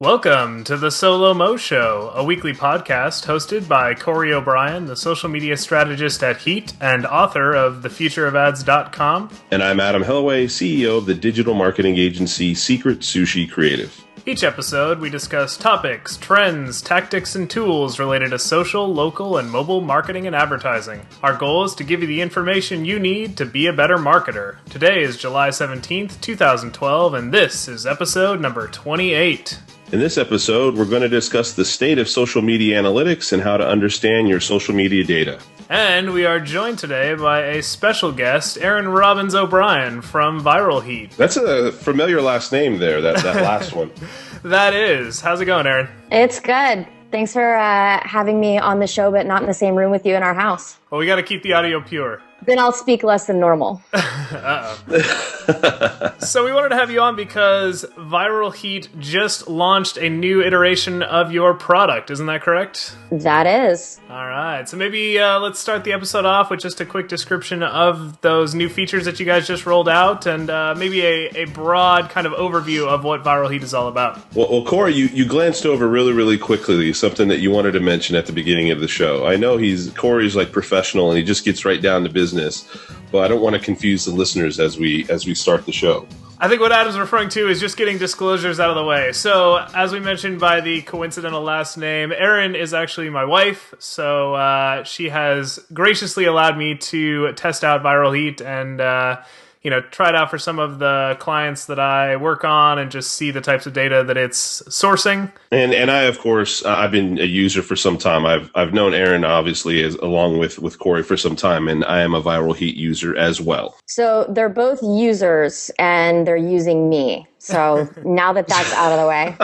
Welcome to the Solo Mo Show, a weekly podcast hosted by Corey O'Brien, the social media strategist at Heat and author of thefutureofads.com. And I'm Adam Hellaway, CEO of the digital marketing agency Secret Sushi Creative. Each episode, we discuss topics, trends, tactics, and tools related to social, local, and mobile marketing and advertising. Our goal is to give you the information you need to be a better marketer. Today is July 17th, 2012, and this is episode number 28. In this episode, we're going to discuss the state of social media analytics and how to understand your social media data. And we are joined today by a special guest, Aaron Robbins O'Brien from Viralheat. That's a familiar last name there, that last one. That is. How's it going, Aaron? It's good. Thanks for having me on the show, but not in the same room with you in our house. Well, we got to keep the audio pure. Then I'll speak less than normal. Uh-oh. So we wanted to have you on because Viralheat just launched a new iteration of your product. Isn't that correct? That is. All right. So maybe let's start the episode off with just a quick description of those new features that you guys just rolled out and maybe a broad kind of overview of what Viralheat is all about. Well, Corey, you glanced over really quickly something that you wanted to mention at the beginning of the show. I know Corey's like professional and he just gets right down to business, but I don't want to confuse the listeners as we start the show. I think what Adam's referring to is just getting disclosures out of the way. So, as we mentioned by the coincidental last name, Erin is actually my wife. So, she has graciously allowed me to test out Viralheat and, try it out for some of the clients that I work on and just see the types of data that it's sourcing. And I, of course, I've been a user for some time. I've known Aaron, obviously, along with Corey for some time, and I am a Viralheat user as well. So they're both users, and they're using me. So now that that's out of the way.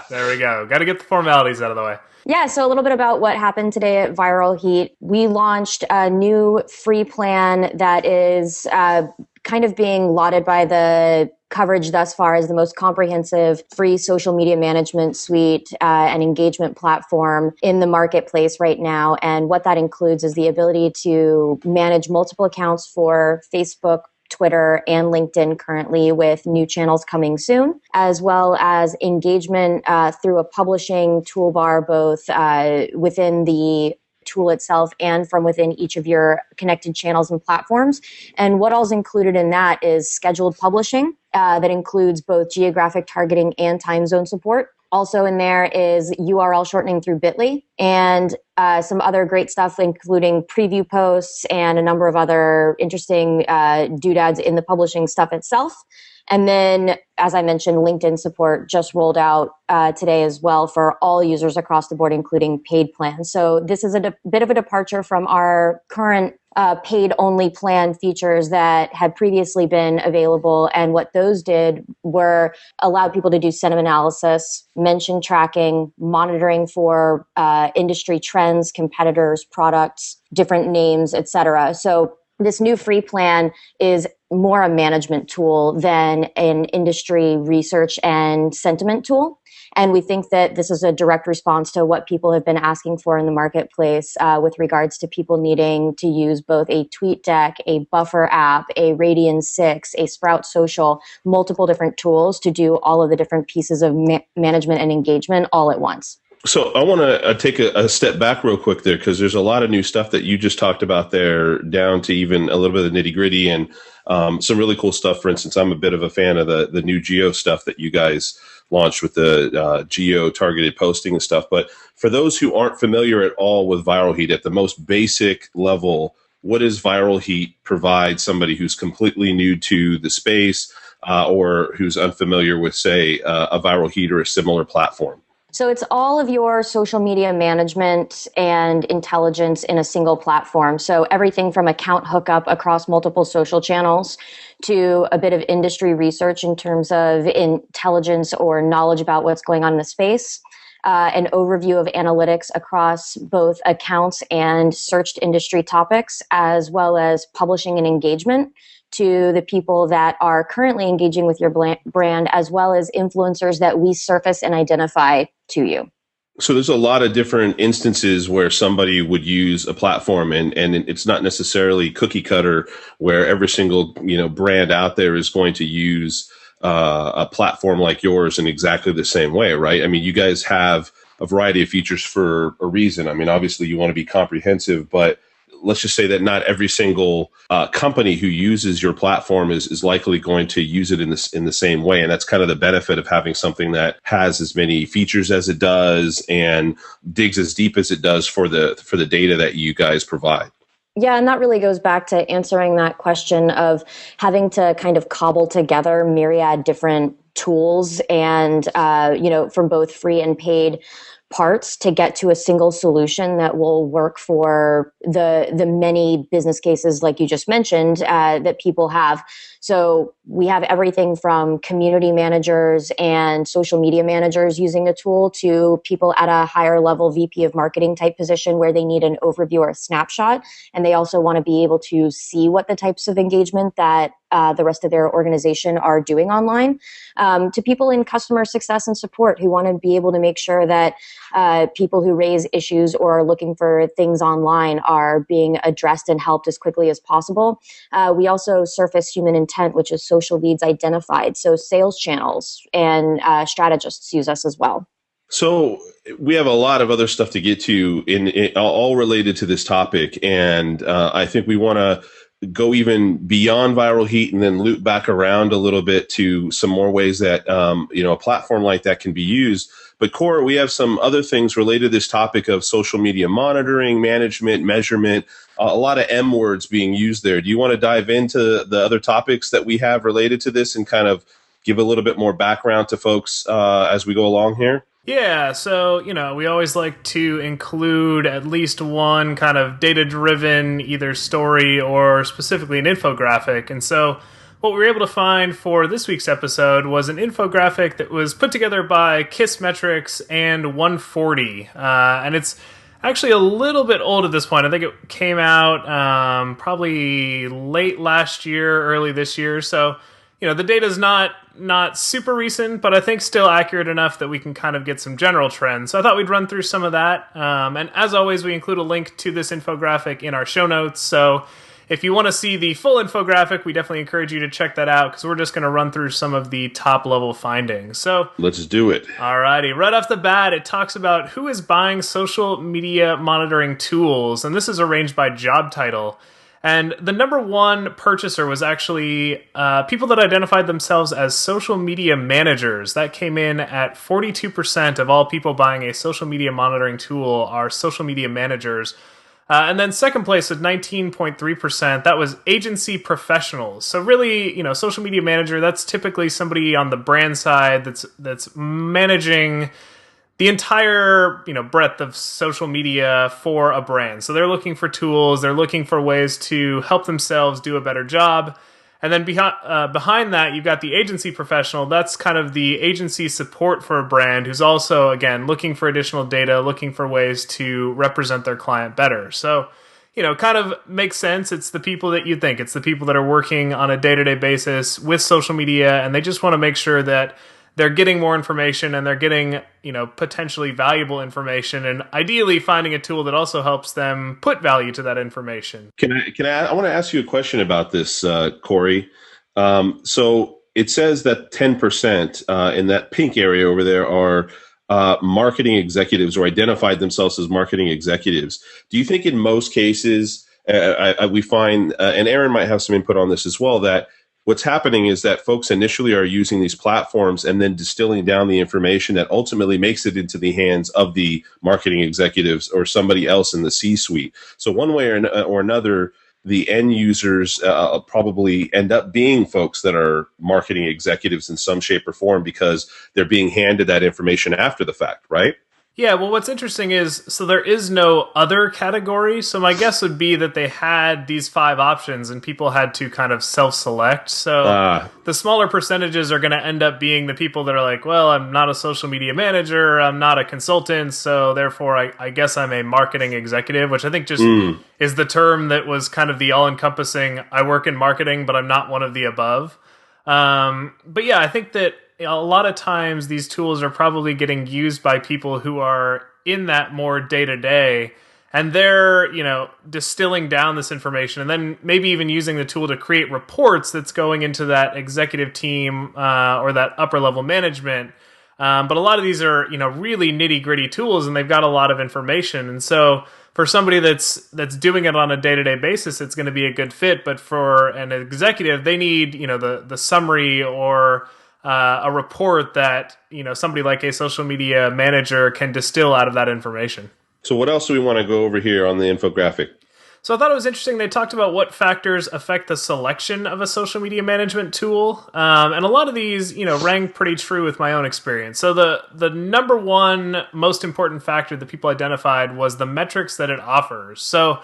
There we go. Got to get the formalities out of the way. Yeah, so a little bit about what happened today at Viralheat. We launched a new free plan that is kind of being lauded by the coverage thus far as the most comprehensive free social media management suite and engagement platform in the marketplace right now. And what that includes is the ability to manage multiple accounts for Facebook, Twitter, and LinkedIn currently, with new channels coming soon, as well as engagement through a publishing toolbar, both within the tool itself and from within each of your connected channels and platforms. And what all's included in that is scheduled publishing that includes both geographic targeting and time zone support. Also in there is URL shortening through Bitly and some other great stuff, including preview posts and a number of other interesting doodads in the publishing stuff itself. And then, as I mentioned, LinkedIn support just rolled out today as well for all users across the board, including paid plans. So this is a bit of a departure from our current paid-only plan features that had previously been available. And what those did were allowed people to do sentiment analysis, mention tracking, monitoring for industry trends, competitors, products, different names, etc. So this new free plan is more a management tool than an industry research and sentiment tool. And we think that this is a direct response to what people have been asking for in the marketplace with regards to people needing to use both a TweetDeck, a Buffer app, a Radian 6, a Sprout Social, multiple different tools to do all of the different pieces of management and engagement all at once. So I want to take a step back real quick there, because there's a lot of new stuff that you just talked about there, down to even a little bit of the nitty gritty and some really cool stuff. For instance, I'm a bit of a fan of the new geo stuff that you guys launched with the geo targeted posting and stuff. But for those who aren't familiar at all with Viralheat, at the most basic level, what does Viralheat provide somebody who's completely new to the space or who's unfamiliar with, say, a Viralheat or a similar platform? So it's all of your social media management and intelligence in a single platform. So everything from account hookup across multiple social channels to a bit of industry research in terms of intelligence or knowledge about what's going on in the space, an overview of analytics across both accounts and searched industry topics, as well as publishing and engagement to the people that are currently engaging with your brand, as well as influencers that we surface and identify to you. So there's a lot of different instances where somebody would use a platform, and it's not necessarily cookie cutter where every single brand out there is going to use a platform like yours in exactly the same way, right? I mean, you guys have a variety of features for a reason. I mean, obviously you want to be comprehensive, but let's just say that not every single company who uses your platform is likely going to use it in the same way. And that's kind of the benefit of having something that has as many features as it does and digs as deep as it does for the data that you guys provide. Yeah, and that really goes back to answering that question of having to kind of cobble together myriad different tools and, from both free and paid parts to get to a single solution that will work for the many business cases like you just mentioned that people have. So we have everything from community managers and social media managers using the tool to people at a higher level VP of marketing type position where they need an overview or a snapshot. And they also want to be able to see what the types of engagement that the rest of their organization are doing online, to people in customer success and support who want to be able to make sure that people who raise issues or are looking for things online are being addressed and helped as quickly as possible. We also surface human intent, which is social leads identified. So sales channels and strategists use us as well. So we have a lot of other stuff to get to in all related to this topic. And I think we want to go even beyond viral heat and then loop back around a little bit to some more ways that, a platform like that can be used. But Cora, we have some other things related to this topic of social media monitoring, management, measurement, a lot of M words being used there. Do you want to dive into the other topics that we have related to this and kind of give a little bit more background to folks as we go along here? Yeah, so, we always like to include at least one kind of data-driven either story or specifically an infographic. And so what we were able to find for this week's episode was an infographic that was put together by Kissmetrics and 140. And it's actually a little bit old at this point. I think it came out probably late last year, early this year. So, the data is not super recent, but I think still accurate enough that we can kind of get some general trends. So I thought we'd run through some of that. And as always, we include a link to this infographic in our show notes. So if you want to see the full infographic, we definitely encourage you to check that out because we're just going to run through some of the top level findings. So let's do it. Alrighty, right off the bat, it talks about who is buying social media monitoring tools, and this is arranged by job title. And the number one purchaser was actually people that identified themselves as social media managers. That came in at 42% of all people buying a social media monitoring tool are social media managers. And then second place at 19.3%, that was agency professionals. So really, social media manager, that's typically somebody on the brand side that's managing the entire, breadth of social media for a brand. So they're looking for tools, they're looking for ways to help themselves do a better job. And then behind that, you've got the agency professional. That's kind of the agency support for a brand who's also, again, looking for additional data, looking for ways to represent their client better. So, kind of makes sense. It's the people that you think. It's the people that are working on a day-to-day basis with social media, and they just want to make sure that they're getting more information and they're getting, potentially valuable information, and ideally finding a tool that also helps them put value to that information. I want to ask you a question about this, Corey. So it says that 10% in that pink area over there are marketing executives or identified themselves as marketing executives. Do you think in most cases, we find, and Aaron might have some input on this as well, that what's happening is that folks initially are using these platforms and then distilling down the information that ultimately makes it into the hands of the marketing executives or somebody else in the C-suite. So one way or another, the end users probably end up being folks that are marketing executives in some shape or form because they're being handed that information after the fact, right? Yeah, well, what's interesting is, so there is no other category. So my guess would be that they had these 5 options and people had to kind of self-select. So the smaller percentages are going to end up being the people that are like, well, I'm not a social media manager, I'm not a consultant, so therefore I guess I'm a marketing executive, which I think just is the term that was kind of the all-encompassing, I work in marketing, but I'm not one of the above. But yeah, I think that a lot of times these tools are probably getting used by people who are in that more day-to-day, and they're, distilling down this information and then maybe even using the tool to create reports that's going into that executive team or that upper level management. But a lot of these are, really nitty gritty tools, and they've got a lot of information. And so for somebody that's doing it on a day-to-day basis, it's going to be a good fit. But for an executive, they need, the summary or a report that, somebody like a social media manager can distill out of that information. So what else do we want to go over here on the infographic? So I thought it was interesting. They talked about what factors affect the selection of a social media management tool. And a lot of these, rang pretty true with my own experience. So the number one most important factor that people identified was the metrics that it offers. So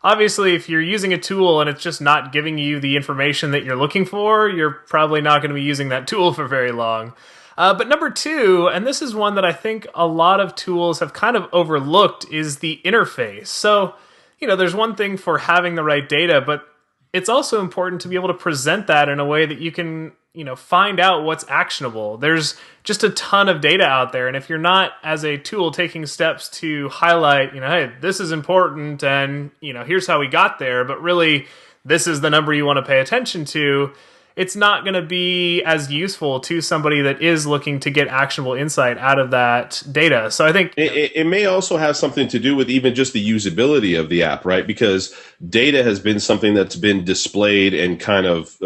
obviously, if you're using a tool and it's just not giving you the information that you're looking for, you're probably not going to be using that tool for very long. But number two, and this is one that I think a lot of tools have kind of overlooked, is the interface. So, there's one thing for having the right data, but it's also important to be able to present that in a way that you can, find out what's actionable. There's just a ton of data out there. And if you're not, as a tool, taking steps to highlight, hey, this is important and, here's how we got there, but really this is the number you want to pay attention to, it's not going to be as useful to somebody that is looking to get actionable insight out of that data. So I think it may also have something to do with even just the usability of the app, right? Because data has been something that's been displayed and kind of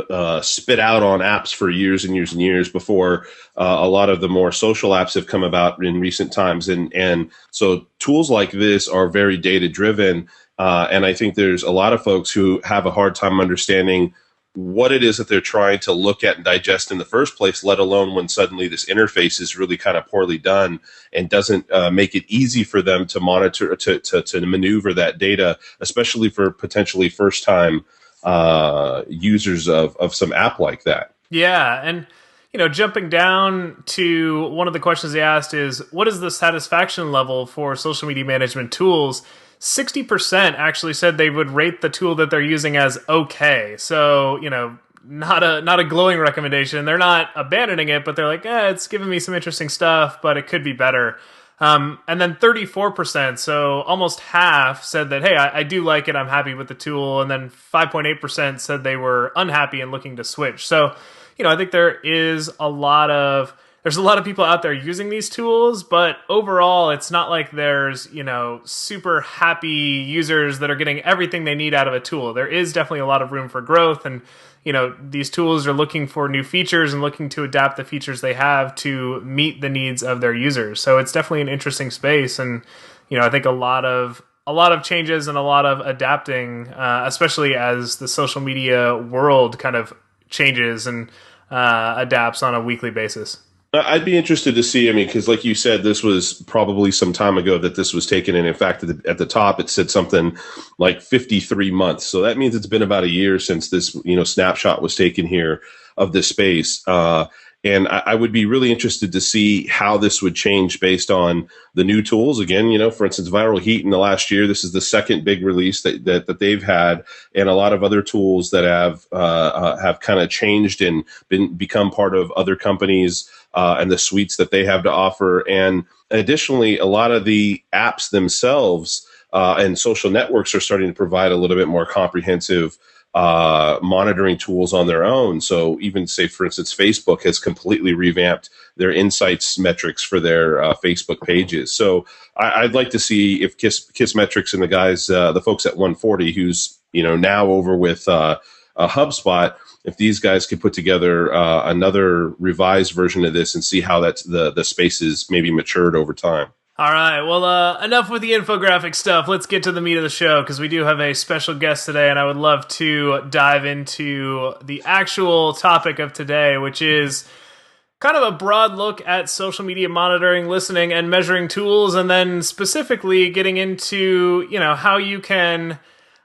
spit out on apps for years and years and years before a lot of the more social apps have come about in recent times. And so tools like this are very data driven. And I think there's a lot of folks who have a hard time understanding what it is that they're trying to look at and digest in the first place, let alone when suddenly this interface is really kind of poorly done and doesn't make it easy for them to monitor, to maneuver that data, especially for potentially first-time users of some app like that. Yeah, and jumping down to one of the questions they asked is, what is the satisfaction level for social media management tools? 60% actually said they would rate the tool that they're using as okay. So, not a glowing recommendation. They're not abandoning it, but they're like, it's giving me some interesting stuff, but it could be better. And then 34%, so almost half, said that, hey, I do like it, I'm happy with the tool. And then 5.8% said they were unhappy and looking to switch. So, I think there's a lot of people out there using these tools, but overall, it's not like there's, super happy users that are getting everything they need out of a tool. There is definitely a lot of room for growth, and, these tools are looking for new features and looking to adapt the features they have to meet the needs of their users. So it's definitely an interesting space, and, I think a lot of changes and a lot of adapting, especially as the social media world kind of changes and adapts on a weekly basis. I'd be interested to see, because like you said, this was probably some time ago that this was taken. And in fact, at the top, it said something like 53 months. So that means it's been about a year since this, snapshot was taken here of this space. And I would be really interested to see how this would change based on the new tools. Again, for instance, Viralheat in the last year, this is the second big release that they've had, and a lot of other tools that have kind of changed and become part of other companies and the suites that they have to offer. And additionally, a lot of the apps themselves and social networks are starting to provide a little bit more comprehensive monitoring tools on their own. So even say, for instance, Facebook has completely revamped their insights metrics for their Facebook pages. So I'd like to see if Kissmetrics and the guys, the folks at 140, who's now over with HubSpot, if these guys could put together another revised version of this and see how that's the space is maybe matured over time. All right, well, enough with the infographic stuff. Let's get to the meat of the show, because we do have a special guest today, and I would love to dive into the actual topic of today, which is kind of a broad look at social media monitoring, listening, and measuring tools, and then specifically getting into, how you can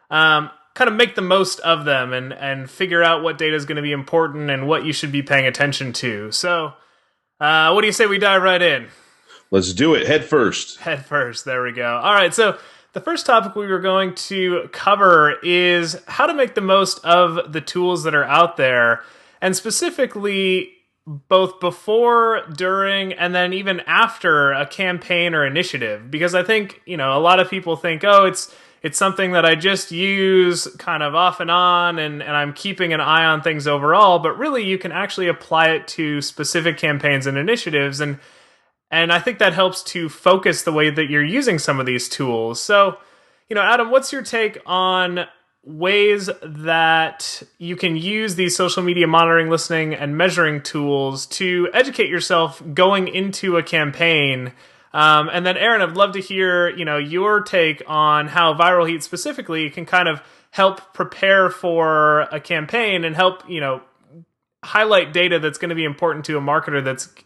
kind of make the most of them and figure out what data is going to be important and what you should be paying attention to. So, what do you say we dive right in? Let's do it. Head first. Head first. There we go. All right. So the first topic we were going to cover is how to make the most of the tools that are out there. And specifically, both before, during, and then even after a campaign or initiative. Because I think, a lot of people think, oh, it's something that I just use kind of off and on, and I'm keeping an eye on things overall, but really you can actually apply it to specific campaigns and initiatives, and I think that helps to focus the way that you're using some of these tools. So, Adam, what's your take on ways that you can use these social media monitoring, listening, and measuring tools to educate yourself going into a campaign? And then, Aaron, I'd love to hear, your take on how Viral Heat specifically can kind of help prepare for a campaign and help, highlight data that's going to be important to a marketer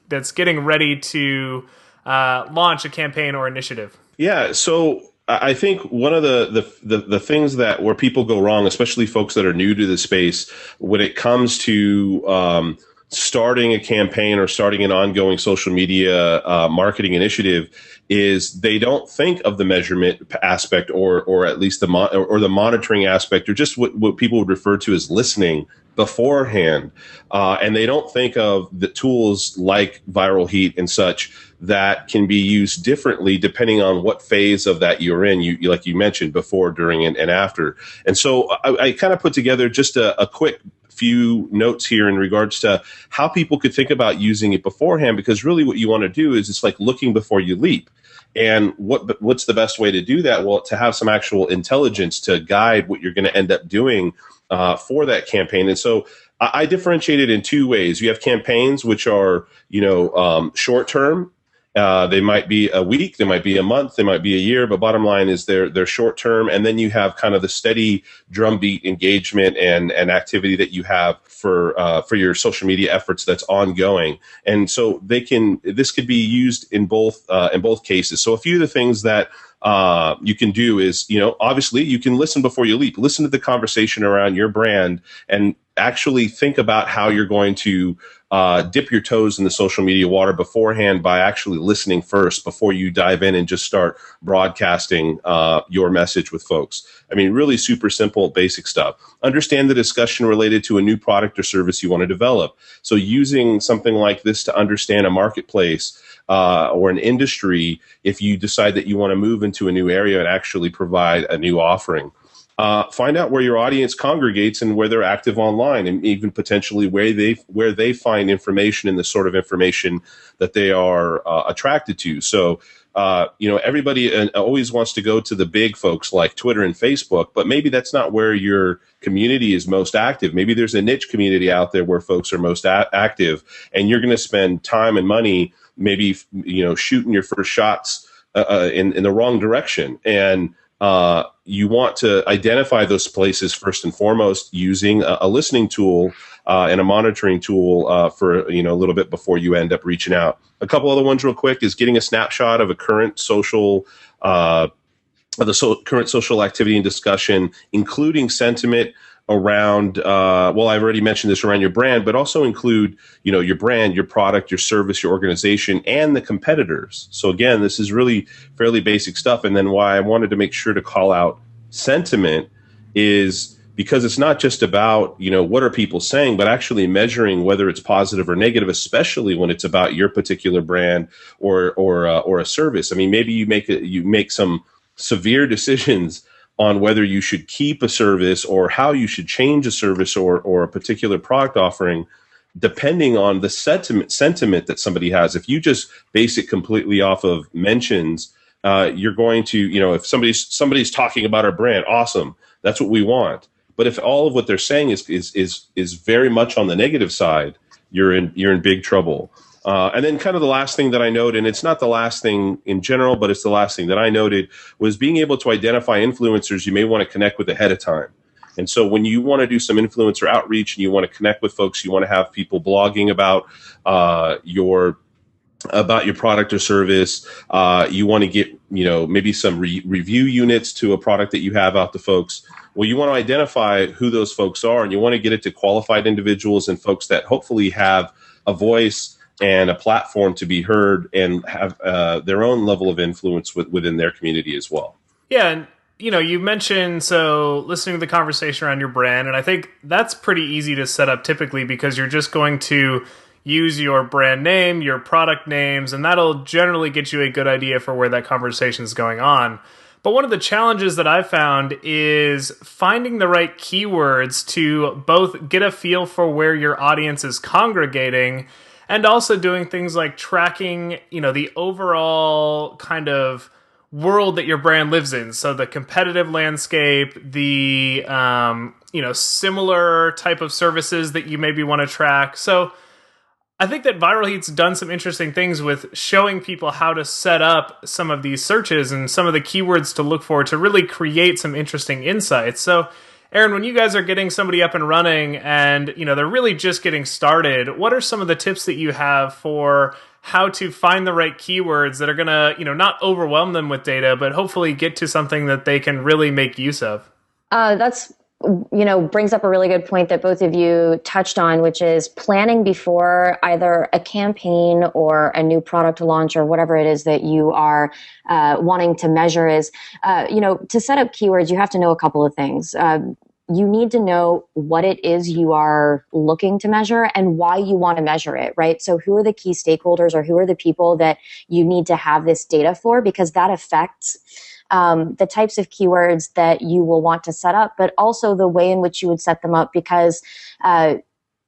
that's getting ready to launch a campaign or initiative. Yeah, so I think one of the things that where people go wrong, especially folks that are new to the space, when it comes to starting a campaign or starting an ongoing social media marketing initiative, is they don't think of the measurement aspect or at least the monitoring aspect, or just what people would refer to as listening beforehand, and they don't think of the tools like Viral Heat and such that can be used differently depending on what phase of that you're in. You like you mentioned, before, during, and after. And so I kind of put together just a quick few notes here in regards to how people could think about using it beforehand, because really what you want to do is it's like looking before you leap. And what's the best way to do that? Well, to have some actual intelligence to guide what you're going to end up doing for that campaign. And so I differentiate it in two ways. You have campaigns which are, short term. They might be a week, they might be a month, they might be a year, but bottom line is they're short term. And then you have kind of the steady drumbeat engagement and activity that you have for your social media efforts that's ongoing. And so this could be used in both cases. So a few of the things that you can do is, obviously you can listen before you leap. Listen to the conversation around your brand and actually think about how you're going to dip your toes in the social media water beforehand by actually listening first before you dive in and just start broadcasting your message with folks. I mean, really super simple, basic stuff. Understand the discussion related to a new product or service you want to develop. So using something like this to understand a marketplace or an industry, if you decide that you want to move into a new area and actually provide a new offering. Find out where your audience congregates and where they're active online, and even potentially where they find information and the sort of information that they are attracted to. So, everybody always wants to go to the big folks like Twitter and Facebook, but maybe that's not where your community is most active. Maybe there's a niche community out there where folks are most active, and you're going to spend time and money maybe shooting your first shots in the wrong direction. And you want to identify those places first and foremost using a listening tool and a monitoring tool for a little bit before you end up reaching out. A couple other ones real quick is getting a snapshot of a current social current social activity and discussion, including sentiment around, I've already mentioned this, around your brand, but also include, your brand, your product, your service, your organization, and the competitors. So again, this is really fairly basic stuff. And then why I wanted to make sure to call out sentiment is because it's not just about, what are people saying, but actually measuring whether it's positive or negative, especially when it's about your particular brand or a service. I mean, maybe you make some severe decisions on whether you should keep a service or how you should change a service or a particular product offering, depending on the sentiment that somebody has. If you just base it completely off of mentions, you're going to, if somebody's talking about our brand, awesome, that's what we want. But if all of what they're saying is very much on the negative side, you're in big trouble. And then kind of the last thing that I noted, and it's not the last thing in general, but it's the last thing that I noted, was being able to identify influencers you may want to connect with ahead of time. And so when you want to do some influencer outreach and you want to connect with folks, you want to have people blogging about your product or service. You want to get, maybe some review units to a product that you have out to folks. Well, you want to identify who those folks are, and you want to get it to qualified individuals and folks that hopefully have a voice and a platform to be heard and have their own level of influence within their community as well. Yeah, and you mentioned listening to the conversation around your brand, and I think that's pretty easy to set up typically because you're just going to use your brand name, your product names, and that'll generally get you a good idea for where that conversation is going on. But one of the challenges that I've found is finding the right keywords to both get a feel for where your audience is congregating and also doing things like tracking, the overall kind of world that your brand lives in. So the competitive landscape, the, similar type of services that you maybe want to track. So I think that Viral Heat's done some interesting things with showing people how to set up some of these searches and some of the keywords to look for to really create some interesting insights. So, Aaron, when you guys are getting somebody up and running and, they're really just getting started, what are some of the tips that you have for how to find the right keywords that are going to, not overwhelm them with data, but hopefully get to something that they can really make use of? That's brings up a really good point that both of you touched on, which is planning before either a campaign or a new product launch or whatever it is that you are wanting to measure is, to set up keywords, you have to know a couple of things. You need to know what it is you are looking to measure and why you want to measure it, right? So who are the key stakeholders or who are the people that you need to have this data for? Because that affects the types of keywords that you will want to set up, but also the way in which you would set them up, because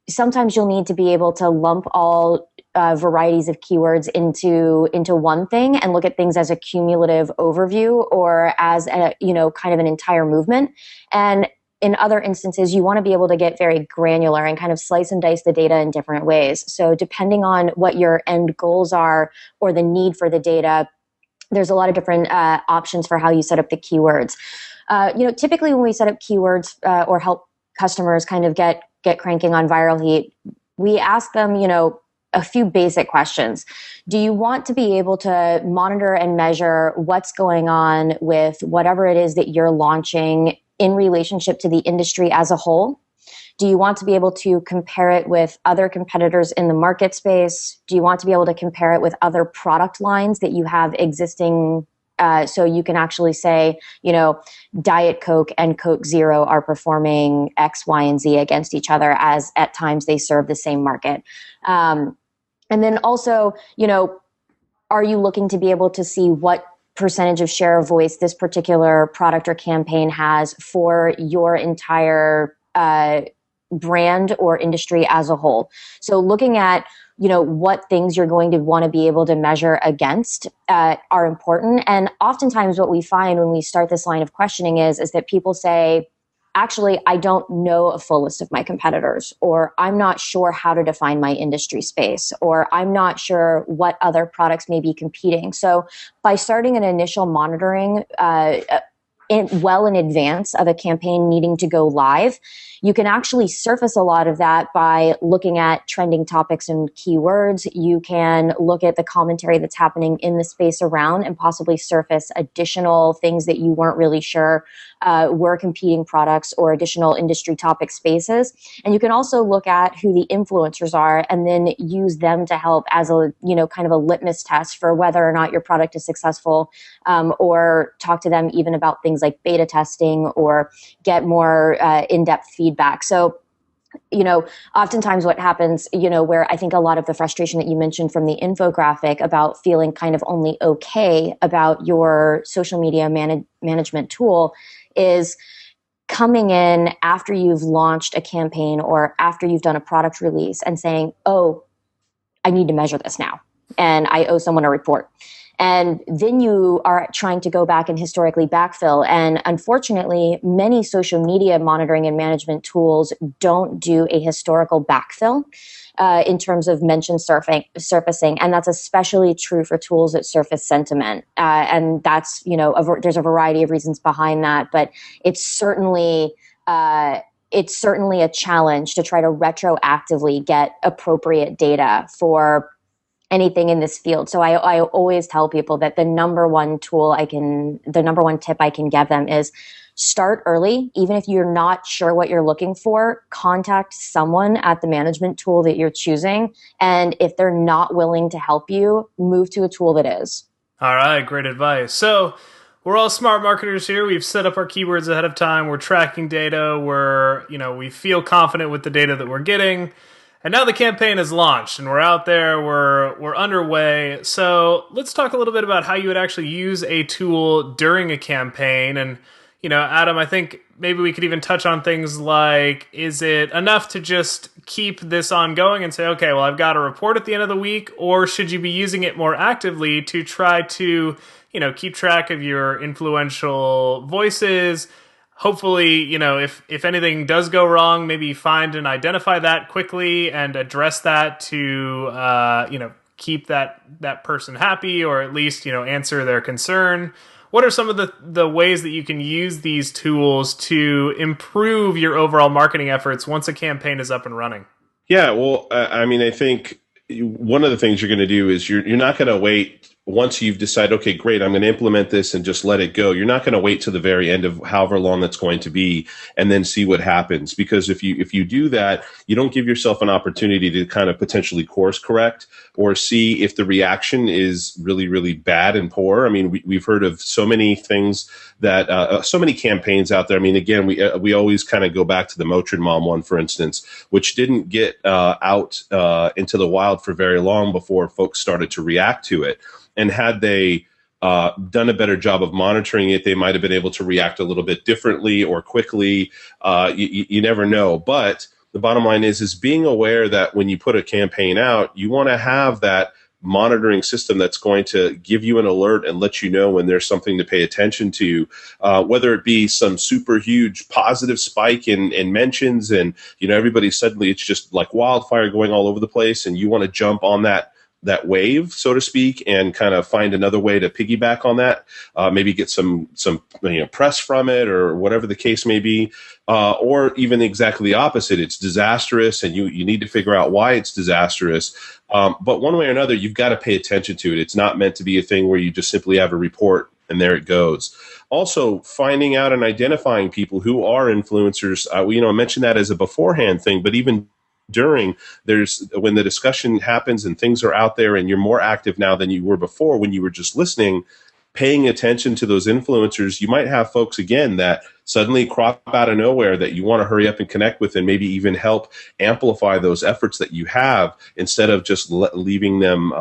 sometimes you'll need to be able to lump all varieties of keywords into one thing and look at things as a cumulative overview or as a, kind of an entire movement. And in other instances, you want to be able to get very granular and kind of slice and dice the data in different ways. So depending on what your end goals are or the need for the data, there's a lot of different options for how you set up the keywords. Typically when we set up keywords or help customers kind of get cranking on Viral Heat, we ask them, a few basic questions. Do you want to be able to monitor and measure what's going on with whatever it is that you're launching in relationship to the industry as a whole? Do you want to be able to compare it with other competitors in the market space? Do you want to be able to compare it with other product lines that you have existing? So you can actually say, Diet Coke and Coke Zero are performing X, Y, and Z against each other as at times they serve the same market. And then also, are you looking to be able to see what percentage of share of voice this particular product or campaign has for your entire brand or industry as a whole? So looking at, what things you're going to want to be able to measure against are important. And oftentimes what we find when we start this line of questioning is that people say, actually, I don't know a full list of my competitors, or I'm not sure how to define my industry space, or I'm not sure what other products may be competing. So by starting an initial monitoring well in advance of a campaign needing to go live, you can actually surface a lot of that by looking at trending topics and keywords. You can look at the commentary that's happening in the space around and possibly surface additional things that you weren't really sure were competing products or additional industry topic spaces. And you can also look at who the influencers are and then use them to help as a, kind of a litmus test for whether or not your product is successful, or talk to them even about things like beta testing or get more in-depth feedback. So, oftentimes what happens, where I think a lot of the frustration that you mentioned from the infographic about feeling kind of only okay about your social media management tool is coming in after you've launched a campaign or after you've done a product release and saying, oh, I need to measure this now and I owe someone a report. And then you are trying to go back and historically backfill. And unfortunately, many social media monitoring and management tools don't do a historical backfill in terms of mention surfacing. And that's especially true for tools that surface sentiment. And that's, there's a variety of reasons behind that, but it's certainly a challenge to try to retroactively get appropriate data for anything in this field. So I always tell people that the number one tip I can give them is start early. Even if you're not sure what you're looking for, contact someone at the management tool that you're choosing. And if they're not willing to help you, move to a tool that is. All right, great advice. So we're all smart marketers here. We've set up our keywords ahead of time. We're tracking data. We feel confident with the data that we're getting. And now the campaign is launched, and we're out there, we're underway. So let's talk a little bit about how you would actually use a tool during a campaign. And, Adam, I think maybe we could even touch on things like, is it enough to just keep this ongoing and say, okay, well, I've got a report at the end of the week, or should you be using it more actively to try to, keep track of your influential voices? Hopefully, if anything does go wrong, maybe find and identify that quickly and address that to, keep that person happy, or at least, answer their concern. What are some of the ways that you can use these tools to improve your overall marketing efforts once a campaign is up and running? Yeah, well, I think one of the things you're going to do is you're not going to wait once you've decided, okay, great, I'm going to implement this and just let it go. You're not going to wait to the very end of however long that's going to be and then see what happens. Because if you do that, you don't give yourself an opportunity to kind of potentially course correct or see if the reaction is really, really bad and poor. I mean, we've heard of so many things that so many campaigns out there. I mean, again, we always kind of go back to the Motrin Mom one, for instance, which didn't get out into the wild for very long before folks started to react to it. And had they done a better job of monitoring it, they might have been able to react a little bit differently or quickly. You never know. But the bottom line is being aware that when you put a campaign out, you want to have that monitoring system that's going to give you an alert and let you know when there's something to pay attention to, whether it be some super huge positive spike in mentions and, everybody suddenly it's just like wildfire going all over the place and you want to jump on that wave, so to speak, and kind of find another way to piggyback on that, maybe get some press from it or whatever the case may be, or even exactly the opposite. It's disastrous and you need to figure out why it's disastrous. But one way or another, you've got to pay attention to it. It's not meant to be a thing where you just simply have a report and there it goes. Also, finding out and identifying people who are influencers. I mentioned that as a beforehand thing, but even when the discussion happens and things are out there and you're more active now than you were before when you were just listening, paying attention to those influencers, you might have folks again that suddenly crop out of nowhere that you want to hurry up and connect with and maybe even help amplify those efforts that you have instead of just leaving them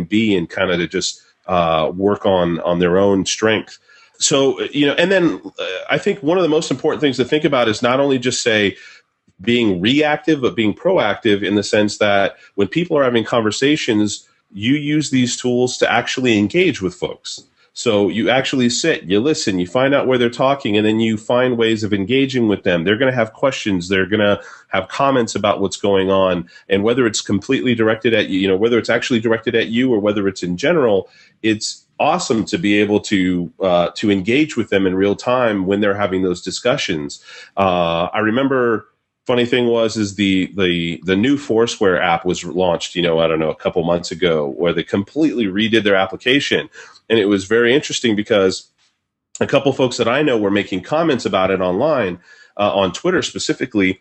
be and kind of to just work on their own strength. So, and then I think one of the most important things to think about is not only just say, being reactive, but being proactive in the sense that when people are having conversations, you use these tools to actually engage with folks. So you actually sit, you listen, you find out where they're talking, and then you find ways of engaging with them. They're going to have questions. They're going to have comments about what's going on. And whether it's completely directed at you, whether it's actually directed at you or whether it's in general, it's awesome to be able to engage with them in real time when they're having those discussions. I remember. Funny thing is the new Foursquare app was launched, I don't know, a couple months ago, where they completely redid their application. And it was very interesting because a couple folks that I know were making comments about it online, on Twitter specifically.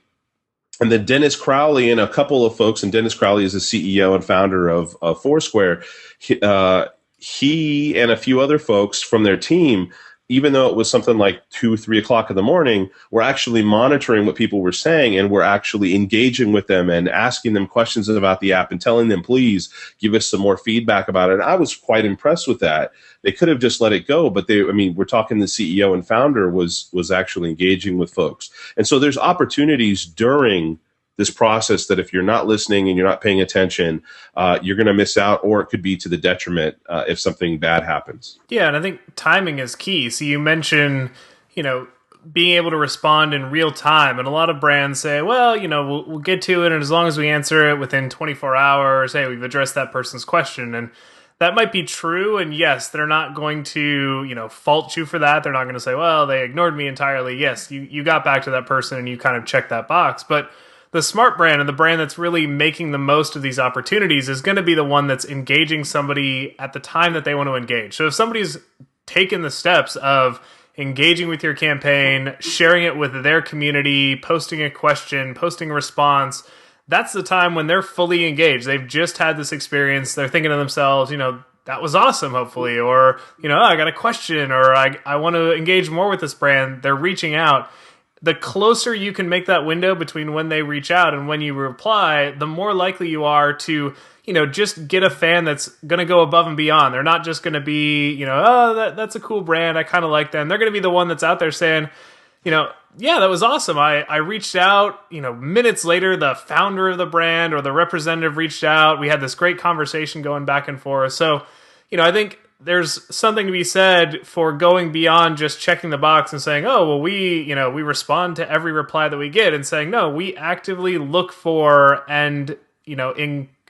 And then Dennis Crowley and a couple of folks, and Dennis Crowley is the CEO and founder of Foursquare, he and a few other folks from their team, even though it was something like 2, 3 o'clock in the morning, we're actually monitoring what people were saying and we're actually engaging with them and asking them questions about the app and telling them, please give us some more feedback about it. And I was quite impressed with that. They could have just let it go, but we're talking the CEO and founder was actually engaging with folks. And so there's opportunities during this process that if you're not listening and you're not paying attention, you're going to miss out, or it could be to the detriment if something bad happens. Yeah, and I think timing is key. So you mentioned, being able to respond in real time. And a lot of brands say, well, we'll get to it, and as long as we answer it within 24 hours, hey, we've addressed that person's question. And that might be true, and yes, they're not going to, fault you for that. They're not going to say, well, they ignored me entirely. Yes, you got back to that person and you kind of checked that box. But the smart brand and the brand that's really making the most of these opportunities is going to be the one that's engaging somebody at the time that they want to engage. So if somebody's taken the steps of engaging with your campaign, sharing it with their community, posting a question, posting a response, that's the time when they're fully engaged. They've just had this experience. They're thinking to themselves, that was awesome, hopefully, or, I got a question, or I want to engage more with this brand. They're reaching out. the closer you can make that window between when they reach out and when you reply, the more likely you are to, just get a fan that's going to go above and beyond. They're not just going to be, oh, that's a cool brand, I kind of like them. They're going to be the one that's out there saying, yeah, that was awesome. I reached out, minutes later, the founder of the brand or the representative reached out. We had this great conversation going back and forth. So, I think there's something to be said for going beyond just checking the box and saying, oh, well, we respond to every reply that we get, and saying, no, we actively look for and,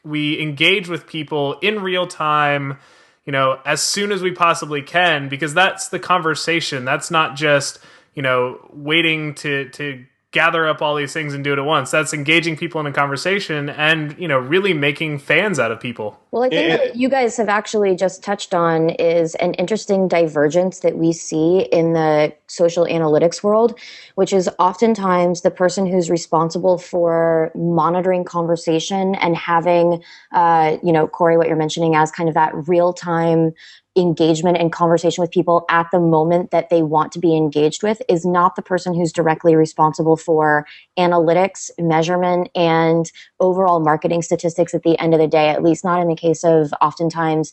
we engage with people in real time, as soon as we possibly can, because that's the conversation. That's not just, waiting to gather up all these things and do it at once. That's engaging people in a conversation and, really making fans out of people. Well, I think what you guys have actually just touched on is an interesting divergence that we see in the social analytics world, which is oftentimes the person who's responsible for monitoring conversation and having, Corey, what you're mentioning as kind of that real-time engagement and conversation with people at the moment that they want to be engaged with is not the person who's directly responsible for analytics, measurement, and overall marketing statistics at the end of the day, at least not in the case of oftentimes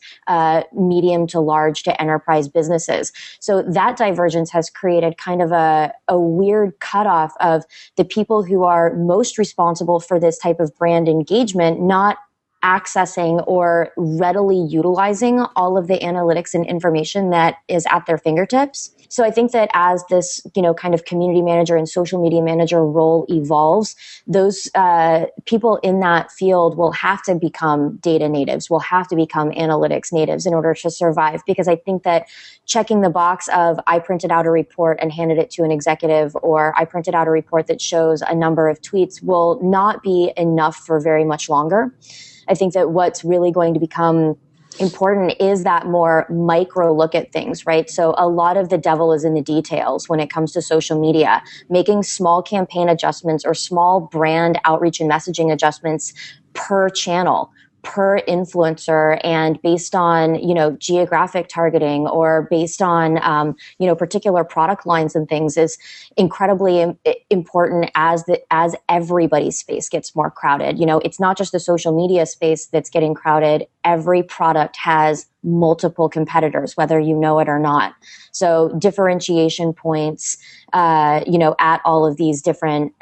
medium to large to enterprise businesses. So that divergence has created kind of a weird cutoff of the people who are most responsible for this type of brand engagement, not accessing or readily utilizing all of the analytics and information that is at their fingertips. So I think that as this, kind of community manager and social media manager role evolves, those people in that field will have to become data natives, will have to become analytics natives in order to survive. Because I think that checking the box of I printed out a report and handed it to an executive, or I printed out a report that shows a number of tweets will not be enough for very much longer. I think that what's really going to become important is that more micro look at things, right? So a lot of the devil is in the details when it comes to social media, making small campaign adjustments or small brand outreach and messaging adjustments per channel, per influencer, and based on, geographic targeting or based on, particular product lines and things is incredibly important as everybody's space gets more crowded. It's not just the social media space that's getting crowded. Every product has multiple competitors, whether you know it or not. So differentiation points, at all of these different,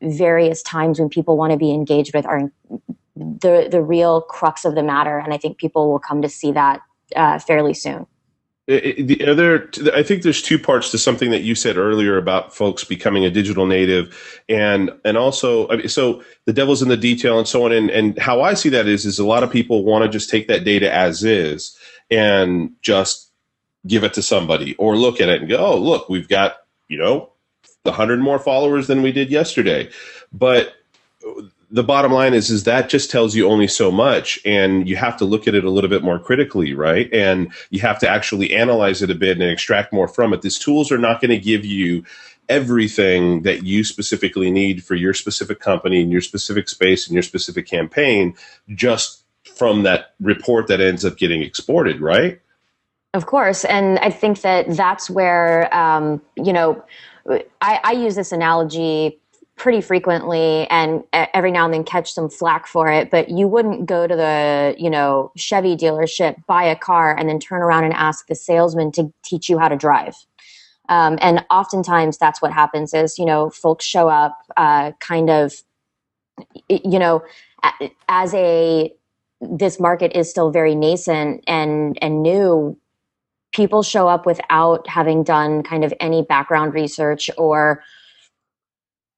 various times when people want to be engaged with are the real crux of the matter, and I think people will come to see that fairly soon. I think there's two parts to something that you said earlier about folks becoming a digital native, and also, so the devil's in the detail and so on. And how I see that is a lot of people want to just take that data as is and just give it to somebody or look at it and go, oh, look, we've got 100 more followers than we did yesterday, but the bottom line is that just tells you only so much, and you have to look at it a little bit more critically, right? And you have to actually analyze it a bit and extract more from it. These tools are not going to give you everything that you specifically need for your specific company and your specific space and your specific campaign just from that report that ends up getting exported, right? Of course. And I think that that's where, I use this analogy pretty frequently and every now and then catch some flack for it, but you wouldn't go to the, Chevy dealership, buy a car, and then turn around and ask the salesman to teach you how to drive. And oftentimes that's what happens is, folks show up this market is still very nascent and new. People show up without having done kind of any background research or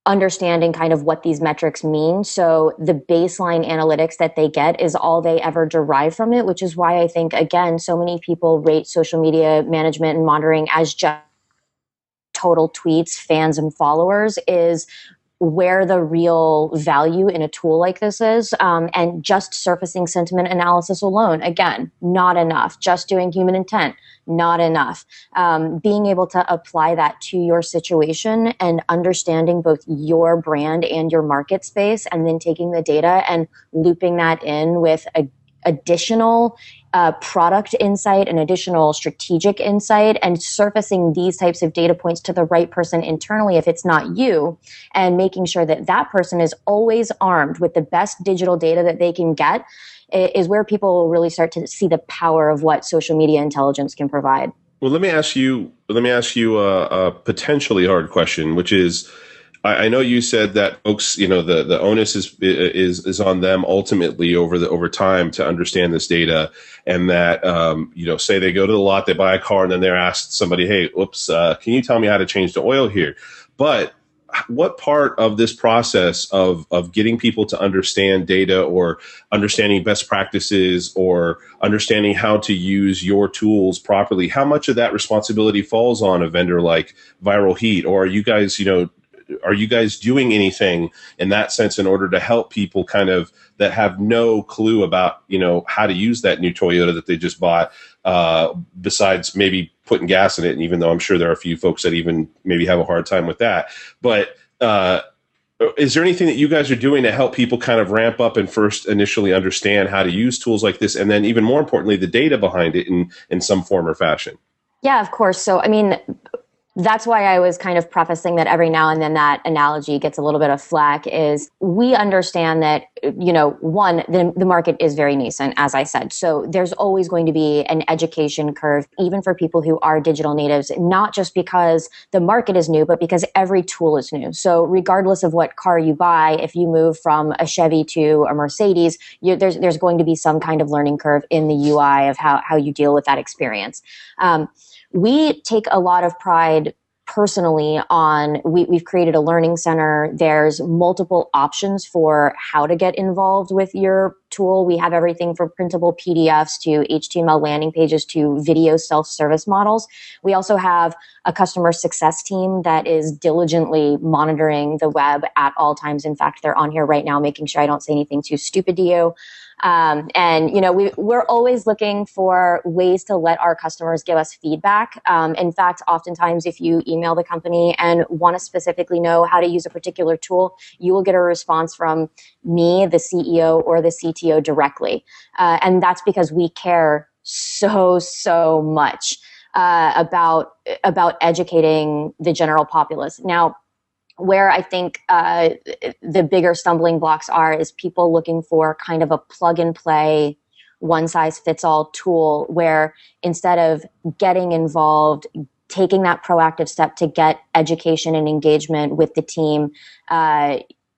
understanding kind of what these metrics mean. So the baseline analytics that they get is all they ever derive from it, which is why I think, again, so many people rate social media management and monitoring as just total tweets, fans, and followers is where the real value in a tool like this is. And just surfacing sentiment analysis alone, again, not enough. Just doing human intent, not enough. Being able to apply that to your situation and understanding both your brand and your market space, and then taking the data and looping that in with a additional product insight and additional strategic insight, and surfacing these types of data points to the right person internally if it's not you, and making sure that that person is always armed with the best digital data that they can get is where people will really start to see the power of what social media intelligence can provide. Well, let me ask you a potentially hard question, which is, I know you said that folks, the onus is on them ultimately over time to understand this data, and that say they go to the lot, they buy a car, and then they're asked somebody, hey, oops, can you tell me how to change the oil here? But what part of this process of getting people to understand data, or understanding best practices, or understanding how to use your tools properly, how much of that responsibility falls on a vendor like Viral Heat? Or are you guys doing anything in that sense in order to help people kind of that have no clue about, how to use that new Toyota that they just bought, besides maybe putting gas in it? And even though I'm sure there are a few folks that even maybe have a hard time with that, but is there anything that you guys are doing to help people kind of ramp up and first initially understand how to use tools like this, and then even more importantly, the data behind it in some form or fashion? Yeah, of course. So, that's why I was kind of prefacing that every now and then that analogy gets a little bit of flack. Is we understand that, one, the market is very nascent, as I said. So there's always going to be an education curve, even for people who are digital natives, not just because the market is new, but because every tool is new. So regardless of what car you buy, if you move from a Chevy to a Mercedes, there's going to be some kind of learning curve in the UI of how you deal with that experience. We take a lot of pride personally on, we've created a learning center. There's multiple options for how to get involved with your tool. We have everything from printable PDFs to HTML landing pages to video self-service models. We also have a customer success team that is diligently monitoring the web at all times. In fact, they're on here right now making sure I don't say anything too stupid to you. We're always looking for ways to let our customers give us feedback. In fact, oftentimes if you email the company and want to specifically know how to use a particular tool, you will get a response from me, the CEO, or the CTO directly. And that's because we care so much about educating the general populace. Now, where I think the bigger stumbling blocks are is people looking for kind of a plug and play, one size fits all tool, where instead of getting involved, taking that proactive step to get education and engagement with the team,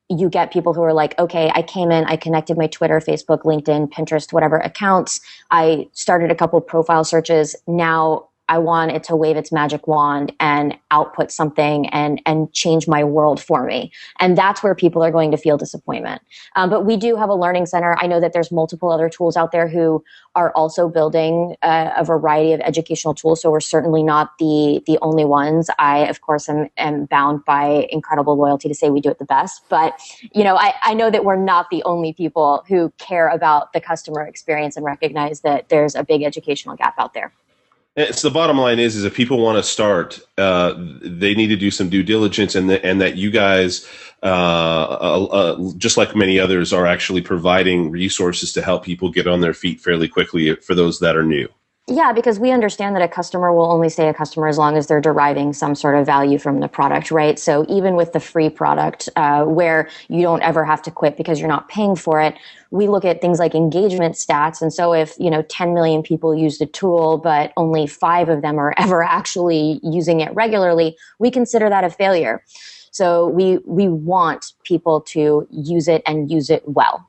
you get people who are like, okay, I came in, I connected my Twitter, Facebook, LinkedIn, Pinterest, whatever accounts. I started a couple profile searches. Now I want it to wave its magic wand and output something and change my world for me. And that's where people are going to feel disappointment. But we do have a learning center. I know that there's multiple other tools out there who are also building a variety of educational tools. So we're certainly not the only ones. I, of course, am bound by incredible loyalty to say we do it the best. But, I know that we're not the only people who care about the customer experience and recognize that there's a big educational gap out there. So the bottom line is if people want to start, they need to do some due diligence, and that you guys, just like many others, are actually providing resources to help people get on their feet fairly quickly for those that are new. Yeah, because we understand that a customer will only stay a customer as long as they're deriving some sort of value from the product, right? So even with the free product, where you don't ever have to quit because you're not paying for it, we look at things like engagement stats. And so if, 10 million people use the tool, but only 5 of them are ever actually using it regularly, we consider that a failure. So we want people to use it and use it well.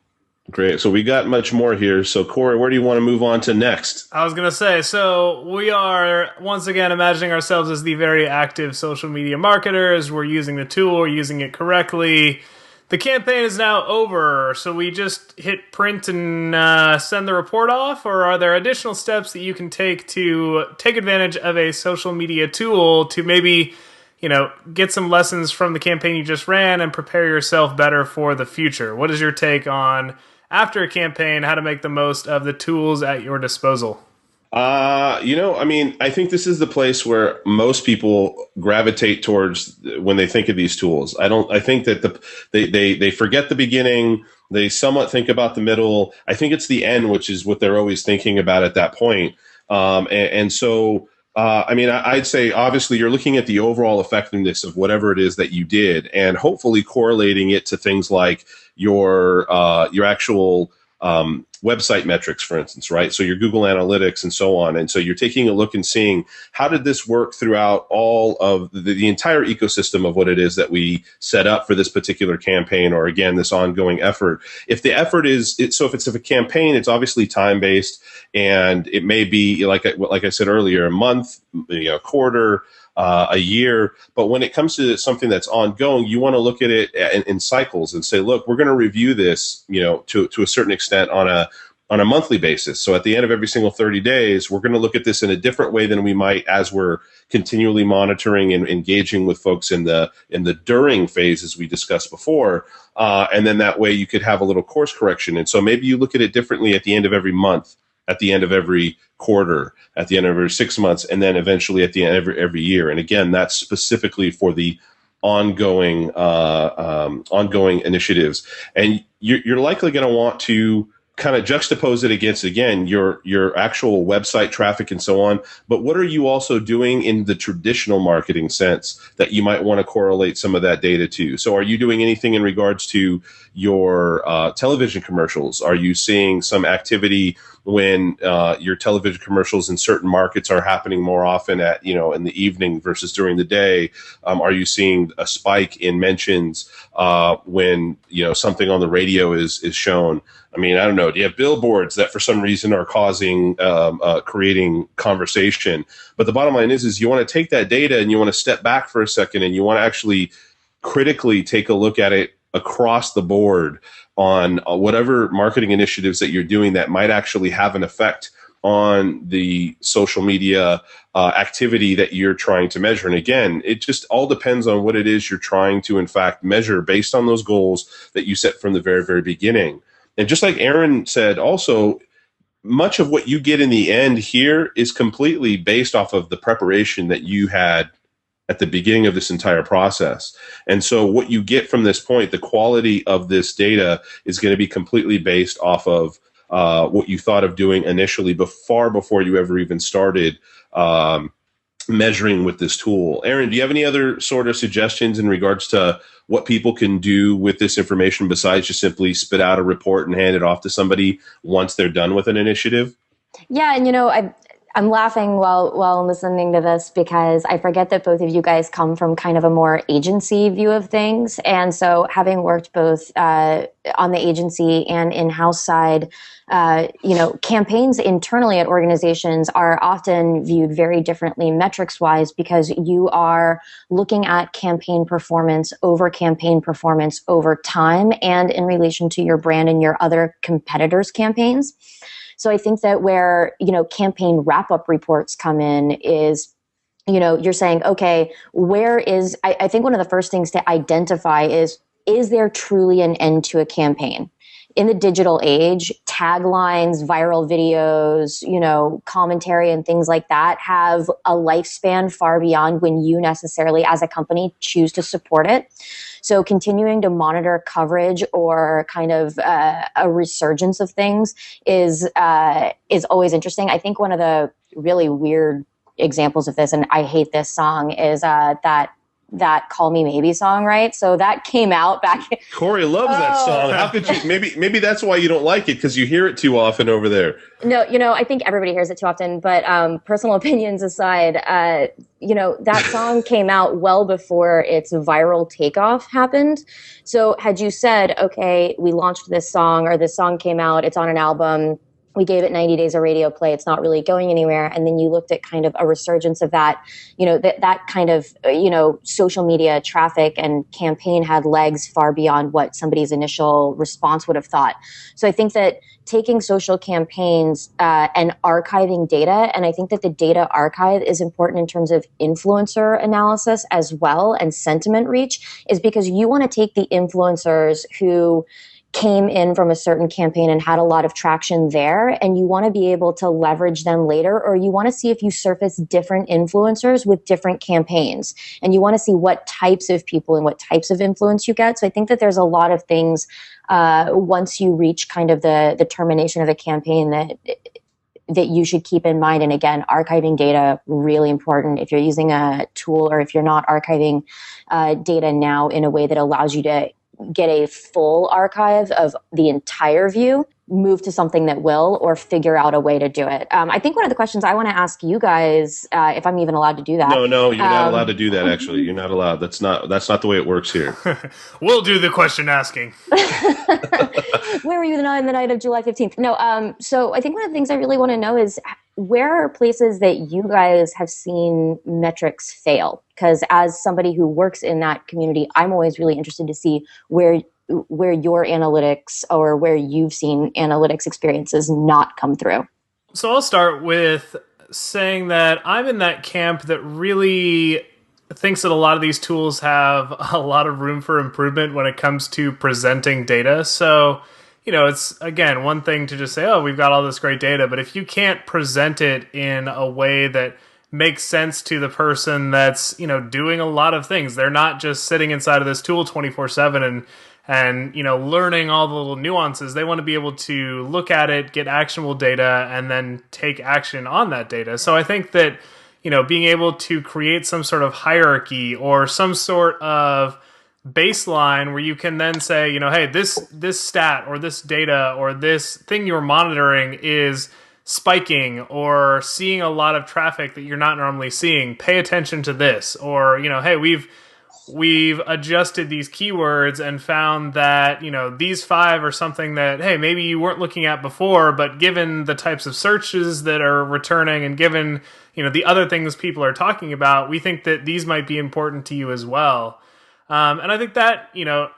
Great. So we got much more here. So Corey, where do you want to move on to next? I was going to say, so we are once again imagining ourselves as the very active social media marketers. We're using the tool, we're using it correctly. The campaign is now over, so we just hit print and send the report off, or are there additional steps that you can take to take advantage of a social media tool to maybe, get some lessons from the campaign you just ran and prepare yourself better for the future? What is your take on, after a campaign, how to make the most of the tools at your disposal? I mean, I think this is the place where most people gravitate towards when they think of these tools. I think that they forget the beginning. They somewhat think about the middle. I think it's the end, which is what they're always thinking about at that point. And so, I mean, I'd say obviously you're looking at the overall effectiveness of whatever it is that you did, and hopefully correlating it to things like your actual website metrics, for instance, right? So your Google Analytics and so on. And so you're taking a look and seeing how did this work throughout all of the entire ecosystem of what it is that we set up for this particular campaign, or again, this ongoing effort. If the effort so if it's a campaign, it's obviously time based, and it may be like I said earlier, a month, a quarter, a year. But when it comes to something that's ongoing, you want to look at it in cycles and say, look, we're going to review this, to a certain extent on a monthly basis. So at the end of every single 30 days, we're going to look at this in a different way than we might as we're continually monitoring and engaging with folks in the during phase, as we discussed before. And then that way you could have a little course correction. And so maybe you look at it differently at the end of every month, at the end of every quarter, at the end of every 6 months, and then eventually at the end of every year. And again, that's specifically for the ongoing initiatives. And you're likely going to want to kind of juxtapose it against, again, your actual website traffic and so on. But what are you also doing in the traditional marketing sense that you might want to correlate some of that data to? So are you doing anything in regards to your television commercials? Are you seeing some activity when your television commercials in certain markets are happening more often in the evening versus during the day? Are you seeing a spike in mentions when something on the radio is shown? I mean, I don't know. Do you have billboards that for some reason are causing creating conversation? But the bottom line is you want to take that data and you want to step back for a second, and you want to actually critically take a look at it across the board on whatever marketing initiatives that you're doing that might actually have an effect on the social media activity that you're trying to measure. And again, it just all depends on what it is you're trying to, in fact, measure based on those goals that you set from the very, very beginning. And just like Aaron said, also, much of what you get in the end here is completely based off of the preparation that you had at the beginning of this entire process. And so what you get from this point, the quality of this data is going to be completely based off of what you thought of doing initially, far before you ever even started measuring with this tool. Aaron, do you have any other sort of suggestions in regards to what people can do with this information besides just simply spit out a report and hand it off to somebody once they're done with an initiative? Yeah, and I'm laughing while listening to this because I forget that both of you guys come from kind of a more agency view of things. And so having worked both on the agency and in-house side, campaigns internally at organizations are often viewed very differently metrics-wise because you are looking at campaign performance over time and in relation to your brand and your other competitors' campaigns. So I think that where, campaign wrap-up reports come in is, you're saying, okay, I think one of the first things to identify is there truly an end to a campaign? In the digital age, taglines, viral videos, commentary and things like that have a lifespan far beyond when you necessarily as a company choose to support it. So continuing to monitor coverage or kind of a resurgence of things is always interesting. I think one of the really weird examples of this, and I hate this song, is that Call Me Maybe song, right? So that came out back. Corey loves that song. How could you? Maybe that's why you don't like it, because you hear it too often over there. No, I think everybody hears it too often, but personal opinions aside, that song came out well before its viral takeoff happened. So had you said, okay, we launched this song, or this song came out, it's on an album, we gave it 90 days of radio play, it's not really going anywhere, and then you looked at kind of a resurgence of that, that kind of, social media traffic and campaign had legs far beyond what somebody's initial response would have thought. So I think that taking social campaigns and archiving data, and I think that the data archive is important in terms of influencer analysis as well and sentiment reach, is because you want to take the influencers who came in from a certain campaign and had a lot of traction there, and you want to be able to leverage them later, or you want to see if you surface different influencers with different campaigns, and you want to see what types of people and what types of influence you get. So I think that there's a lot of things once you reach kind of the termination of a campaign that you should keep in mind. And again, archiving data, really important. If you're using a tool, or if you're not archiving data now in a way that allows you to get a full archive of the entire view, move to something that will, or figure out a way to do it. I think one of the questions I want to ask you guys, if I'm even allowed to do that. No, you're not allowed to do that. Actually, you're not allowed. That's not the way it works here. We'll do the question asking. Where were you the night of July 15th? No. So I think one of the things I really want to know is, where are places that you guys have seen metrics fail? Because as somebody who works in that community, I'm always really interested to see where your analytics, or where you've seen analytics experiences not come through. So I'll start with saying that I'm in that camp that really thinks that a lot of these tools have a lot of room for improvement when it comes to presenting data. So, it's, again, one thing to just say, oh, we've got all this great data, but if you can't present it in a way that makes sense to the person that's, doing a lot of things, they're not just sitting inside of this tool 24/7 and learning all the little nuances. They want to be able to look at it, get actionable data, and then take action on that data. So I think that, being able to create some sort of hierarchy or some sort of baseline where you can then say, hey, this stat or this data or this thing you're monitoring is spiking or seeing a lot of traffic that you're not normally seeing. Pay attention to this. Or, hey, we've adjusted these keywords and found that, these 5 are something that, hey, maybe you weren't looking at before, but given the types of searches that are returning and given, the other things people are talking about, we think that these might be important to you as well. And I think that,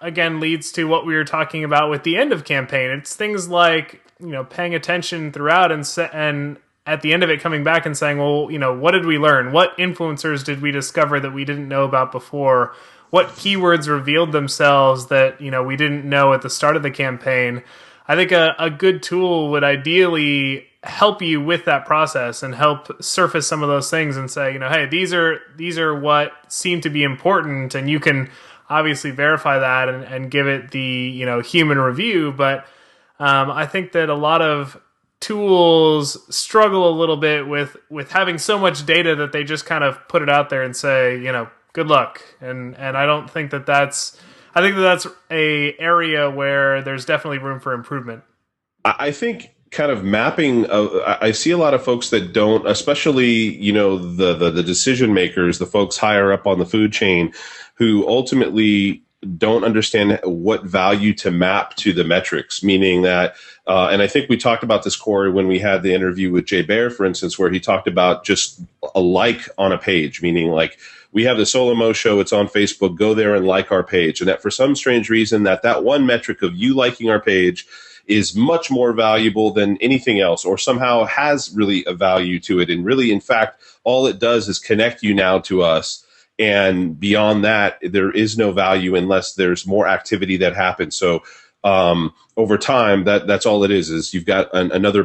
again, leads to what we were talking about with the end of campaign. It's things like, paying attention throughout and at the end of it coming back and saying, well, what did we learn? What influencers did we discover that we didn't know about before? What keywords revealed themselves that, we didn't know at the start of the campaign? I think a good tool would ideally help you with that process and help surface some of those things and say, hey, these are what seem to be important, and you can obviously verify that and give it the, human review. But I think that a lot of tools struggle a little bit with having so much data that they just kind of put it out there and say, good luck. And I don't think that's a area where there's definitely room for improvement. I think kind of mapping, I see a lot of folks that don't, especially, the decision makers, the folks higher up on the food chain, who ultimately don't understand what value to map to the metrics, meaning that, and I think we talked about this, Corey, when we had the interview with Jay Baer, for instance, where he talked about just a like on a page, meaning like, we have the Solo Mo show, it's on Facebook, go there and like our page. And that for some strange reason, that one metric of you liking our page is much more valuable than anything else, or somehow has really a value to it. And really, in fact, all it does is connect you now to us. And beyond that, there is no value unless there's more activity that happens. So over time, that's all it is you've got another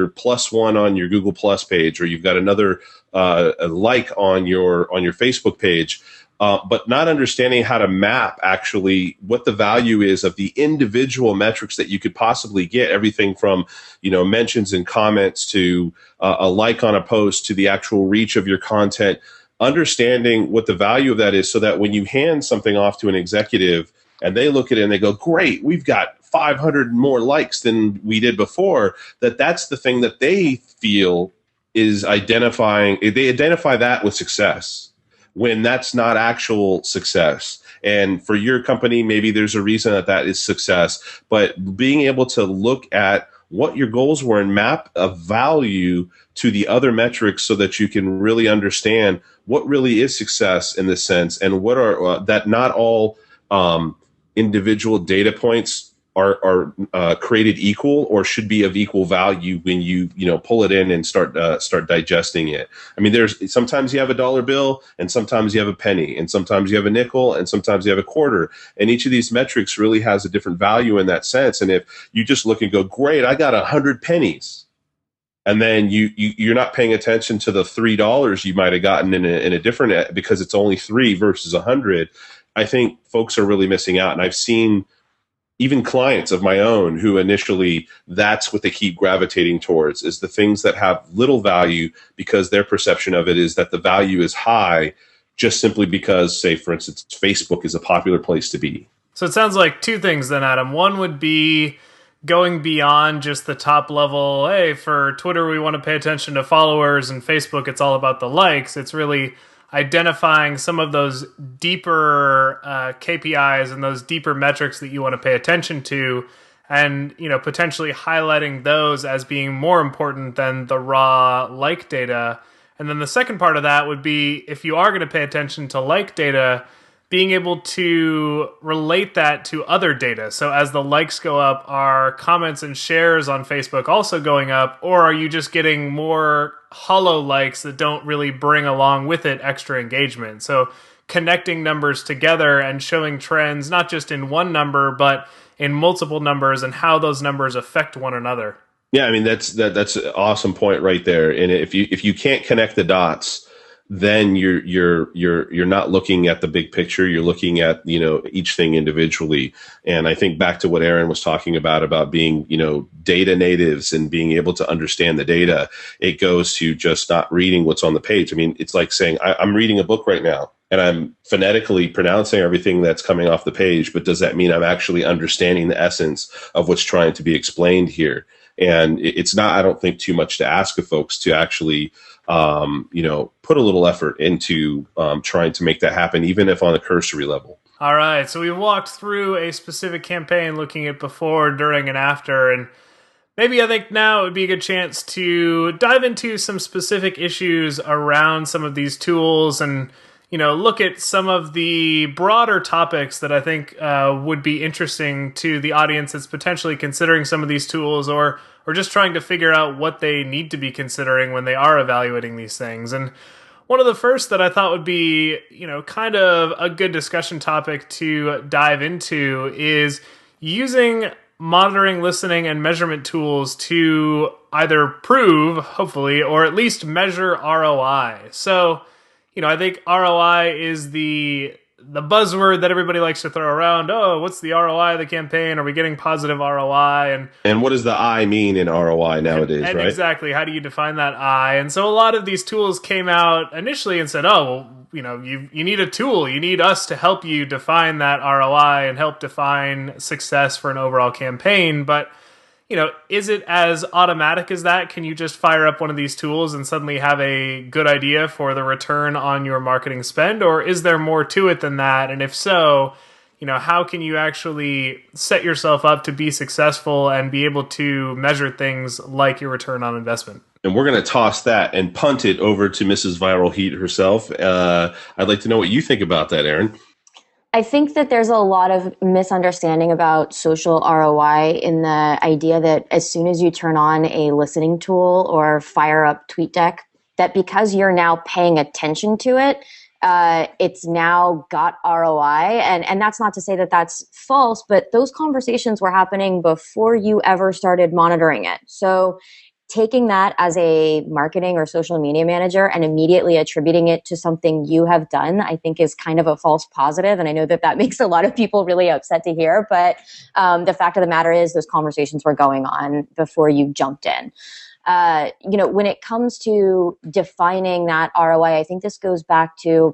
+1 on your Google Plus page, or you've got another a like on your Facebook page. But not understanding how to map actually what the value is of the individual metrics that you could possibly get, everything from, mentions and comments to a like on a post to the actual reach of your content, understanding what the value of that is, so that when you hand something off to an executive and they look at it and they go, great, we've got 500 more likes than we did before, that's the thing that they feel is identifying. They identify that with success, when that's not actual success. And for your company, maybe there's a reason that is success. But being able to look at what your goals were and map a value to the other metrics, so that you can really understand what really is success in this sense, and what are that not all individual data points are created equal or should be of equal value when you pull it in and start digesting it. I mean, there's sometimes you have a dollar bill, and sometimes you have a penny, and sometimes you have a nickel, and sometimes you have a quarter, and each of these metrics really has a different value in that sense. And if you just look and go, great, I got 100 pennies, and then you're not paying attention to the $3 you might have gotten in a different, because it's only 3 versus 100. I think folks are really missing out, and I've seen even clients of my own who initially that's what they keep gravitating towards, is the things that have little value, because their perception of it is that the value is high just simply because, say, for instance, Facebook is a popular place to be. So it sounds like two things then, Adam. One would be going beyond just the top level. Hey, for Twitter, we want to pay attention to followers, and Facebook, it's all about the likes. It's really identifying some of those deeper KPIs and those deeper metrics that you want to pay attention to, and potentially highlighting those as being more important than the raw like data. And then the second part of that would be, if you are going to pay attention to like data, being able to relate that to other data. So as the likes go up, are comments and shares on Facebook also going up, or are you just getting more hollow likes that don't really bring along with it extra engagement? So connecting numbers together and showing trends, not just in one number, but in multiple numbers, and how those numbers affect one another. Yeah, I mean, that's an awesome point right there. And if you can't connect the dots, then you're not looking at the big picture. You're looking at each thing individually. And I think back to what Aaron was talking about being data natives and being able to understand the data. It goes to just not reading what's on the page. I mean, it's like saying I'm reading a book right now, and I'm phonetically pronouncing everything that's coming off the page, but does that mean I'm actually understanding the essence of what's trying to be explained here? And it's not, I don't think, too much to ask of folks to actually put a little effort into trying to make that happen, even if on a cursory level. All right, so we walked through a specific campaign, looking at before, during, and after, and maybe I think now it would be a good chance to dive into some specific issues around some of these tools, and look at some of the broader topics that I think would be interesting to the audience that's potentially considering some of these tools, or just trying to figure out what they need to be considering when they are evaluating these things. And one of the first that I thought would be, kind of a good discussion topic to dive into is using monitoring, listening, and measurement tools to either prove, hopefully, or at least measure ROI. So, I think ROI is the buzzword that everybody likes to throw around. Oh, what's the ROI of the campaign? Are we getting positive ROI? And what does the I mean in ROI nowadays, and right? Exactly. How do you define that I? And so a lot of these tools came out initially and said, oh, well, you need a tool. You need us to help you define that ROI and help define success for an overall campaign. But is it as automatic as that? Can you just fire up one of these tools and suddenly have a good idea for the return on your marketing spend? Or is there more to it than that? And if so, how can you actually set yourself up to be successful and be able to measure things like your return on investment? And we're going to toss that and punt it over to Mrs. Viral Heat herself. I'd like to know what you think about that, Aaron. I think that there's a lot of misunderstanding about social ROI in the idea that as soon as you turn on a listening tool or fire up TweetDeck, that because you're now paying attention to it, it's now got ROI. And that's not to say that that's false, but those conversations were happening before you ever started monitoring it. So taking that as a marketing or social media manager and immediately attributing it to something you have done, I think is kind of a false positive. And I know that makes a lot of people really upset to hear, but the fact of the matter is those conversations were going on before you jumped in. When it comes to defining that ROI, I think this goes back to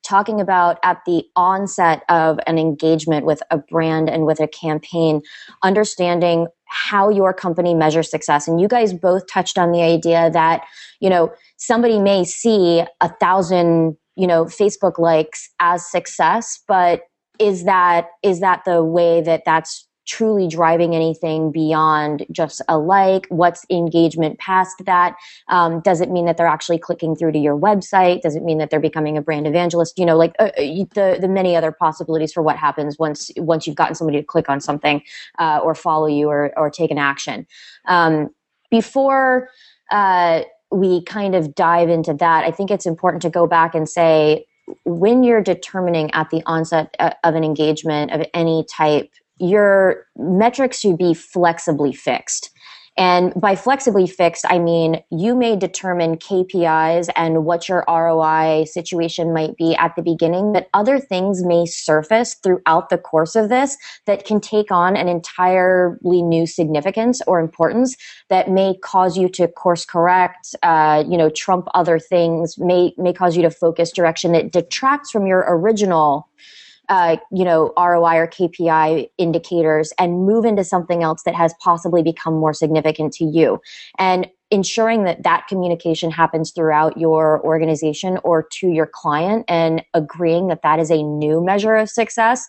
talking about at the onset of an engagement with a brand and with a campaign, understanding how your company measures success. And you guys both touched on the idea that, somebody may see 1,000, Facebook likes as success, but is that the way that that's truly driving anything beyond just a like? What's engagement past that? Does it mean that they're actually clicking through to your website? Does it mean that they're becoming a brand evangelist? Like the many other possibilities for what happens once you've gotten somebody to click on something or follow you or take an action. Before we kind of dive into that, I think it's important to go back and say, when you're determining at the onset of an engagement of any type, your metrics should be flexibly fixed. And by flexibly fixed, I mean you may determine KPIs and what your ROI situation might be at the beginning, but other things may surface throughout the course of this that can take on an entirely new significance or importance that may cause you to course correct, trump other things, may cause you to focus direction that detracts from your original ROI or KPI indicators and move into something else that has possibly become more significant to you. And ensuring that communication happens throughout your organization or to your client and agreeing that is a new measure of success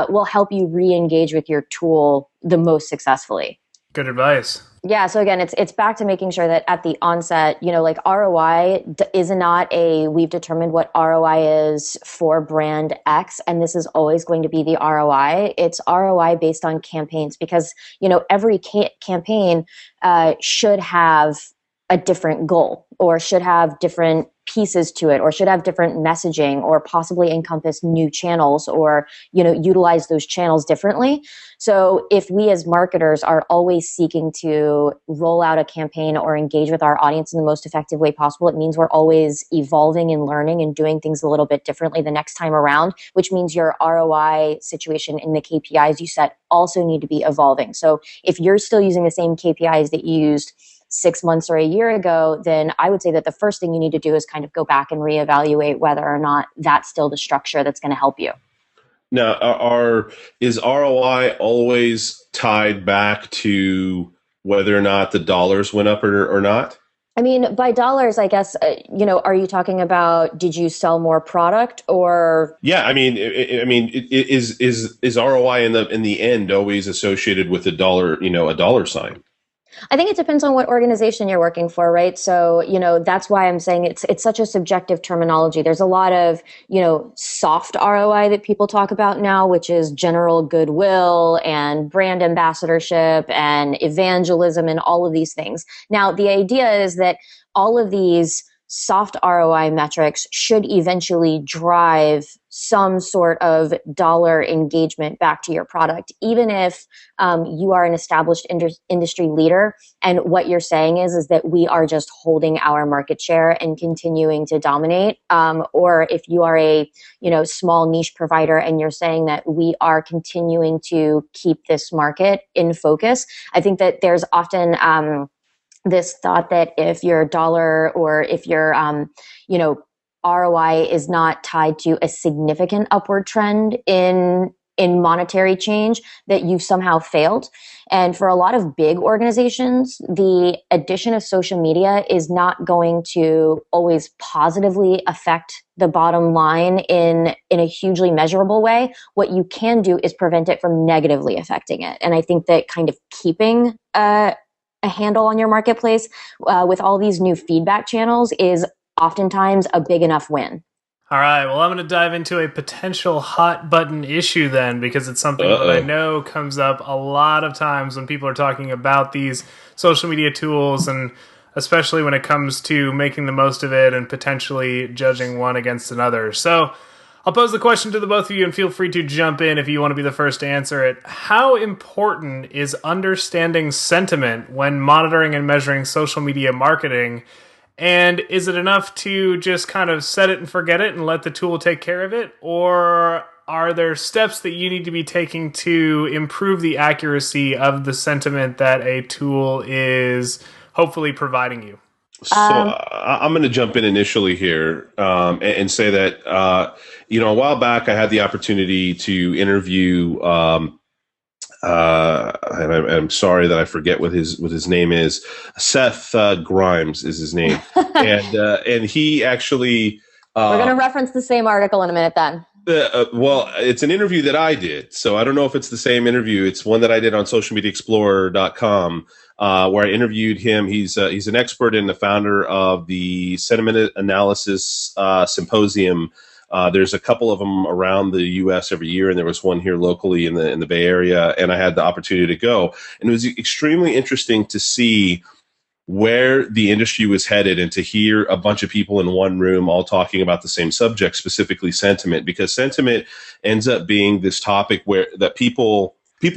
will help you re-engage with your tool the most successfully. Good advice. Yeah. So again, it's back to making sure that at the onset, like ROI is not we've determined what ROI is for brand X, and this is always going to be the ROI. It's ROI based on campaigns because, every campaign should have a different goal or should have different pieces to it or should have different messaging or possibly encompass new channels or, utilize those channels differently. So if we as marketers are always seeking to roll out a campaign or engage with our audience in the most effective way possible, it means we're always evolving and learning and doing things a little bit differently the next time around, which means your ROI situation in the KPIs you set also need to be evolving. So if you're still using the same KPIs that you used 6 months or a year ago, then I would say that the first thing you need to do is kind of go back and reevaluate whether or not that's still the structure that's going to help you. Now, is ROI always tied back to whether or not the dollars went up or not? I mean, by dollars, I guess, are you talking about did you sell more product or? Yeah, is ROI in the end always associated with a dollar sign? I think it depends on what organization you're working for, right? So, that's why I'm saying it's such a subjective terminology. There's a lot of, soft ROI that people talk about now, which is general goodwill and brand ambassadorship and evangelism and all of these things. Now, the idea is that all of these soft ROI metrics should eventually drive some sort of dollar engagement back to your product, even if you are an established industry leader. And what you're saying is that we are just holding our market share and continuing to dominate. Or if you are a small niche provider and you're saying that we are continuing to keep this market in focus, I think that there's often this thought that if your dollar or if your, ROI is not tied to a significant upward trend in monetary change, that you've somehow failed. And for a lot of big organizations, the addition of social media is not going to always positively affect the bottom line in a hugely measurable way. What you can do is prevent it from negatively affecting it. And I think that kind of keeping a handle on your marketplace with all these new feedback channels is oftentimes a big enough win. All right, well, I'm going to dive into a potential hot button issue then, because it's something that I know comes up a lot of times when people are talking about these social media tools, and especially when it comes to making the most of it and potentially judging one against another. So I'll pose the question to the both of you and feel free to jump in if you want to be the first to answer it. How important is understanding sentiment when monitoring and measuring social media marketing? And is it enough to just kind of set it and forget it and let the tool take care of it? Or are there steps that you need to be taking to improve the accuracy of the sentiment that a tool is hopefully providing you? So I'm going to jump in initially here and say that, a while back I had the opportunity to interview, and I'm sorry that I forget what his name is. Seth Grimes is his name, and he actually. We're going to reference the same article in a minute then. Well, it's an interview that I did, so I don't know if it's the same interview. It's one that I did on socialmediaexplorer.com, where I interviewed him. He's an expert and the founder of the Sentiment Analysis Symposium. There's a couple of them around the U.S. every year, and there was one here locally in the Bay Area, and I had the opportunity to go, and it was extremely interesting to see where the industry was headed and to hear a bunch of people in one room all talking about the same subject, specifically sentiment, because sentiment ends up being this topic where that people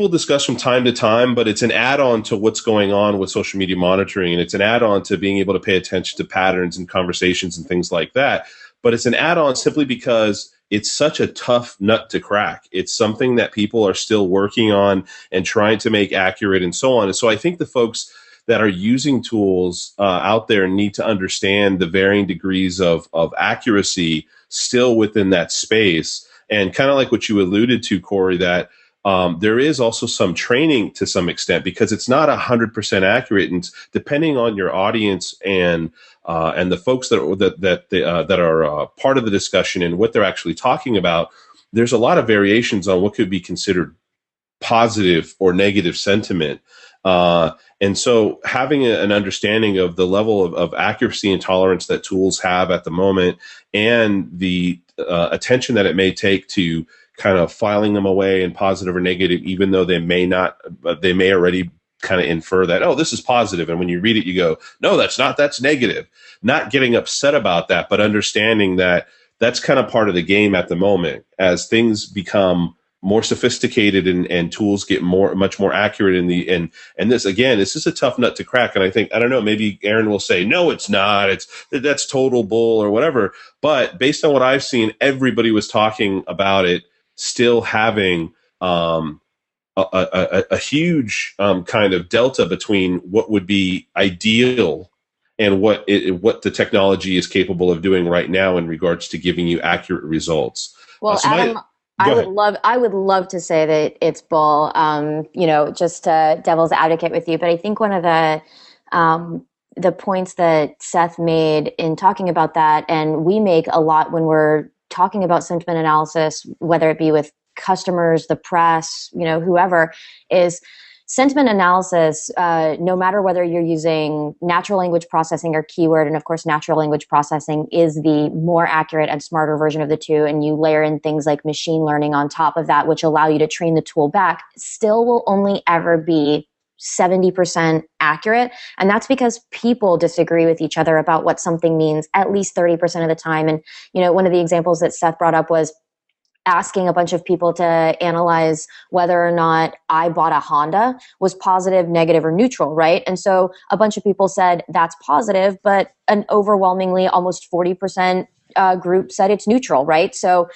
discuss from time to time, but it's an add-on to what's going on with social media monitoring, and it's an add-on to being able to pay attention to patterns and conversations and things like that. But it's an add-on simply because it's such a tough nut to crack. It's something that people are still working on and trying to make accurate and so on. And so I think the folks that are using tools out there need to understand the varying degrees of accuracy still within that space. And kind of like what you alluded to, Corey, that there is also some training to some extent because it's not 100% accurate. And depending on your audience and the folks that are part of the discussion and what they're actually talking about, there's a lot of variations on what could be considered positive or negative sentiment. And so having an understanding of the level of accuracy and tolerance that tools have at the moment and the attention that it may take to kind of filing them away in positive or negative, even though they may not, they may already kind of infer that, oh, this is positive. And when you read it, you go, no, that's not, that's negative. Not getting upset about that, but understanding that that's kind of part of the game at the moment as things become more sophisticated and tools get much more accurate and this again, this is a tough nut to crack. And I think, I don't know, maybe Aaron will say, no, it's not, that's total bull or whatever. But based on what I've seen, everybody was talking about it still having a huge kind of delta between what would be ideal and what the technology is capable of doing right now in regards to giving you accurate results. Well, Adam, I would love to say that it's bull, just devil's advocate with you. But I think one of the points that Seth made in talking about that, and we make a lot when we're talking about sentiment analysis, whether it be with customers, the press, whoever, is sentiment analysis, no matter whether you're using natural language processing or keyword, and of course, natural language processing is the more accurate and smarter version of the two, and you layer in things like machine learning on top of that, which allow you to train the tool back, still will only ever be 70% accurate. And that's because people disagree with each other about what something means at least 30% of the time. And, one of the examples that Seth brought up was asking a bunch of people to analyze whether or not I bought a Honda was positive, negative, or neutral, right? And so a bunch of people said that's positive, but an overwhelmingly almost 40% group said it's neutral, right? So,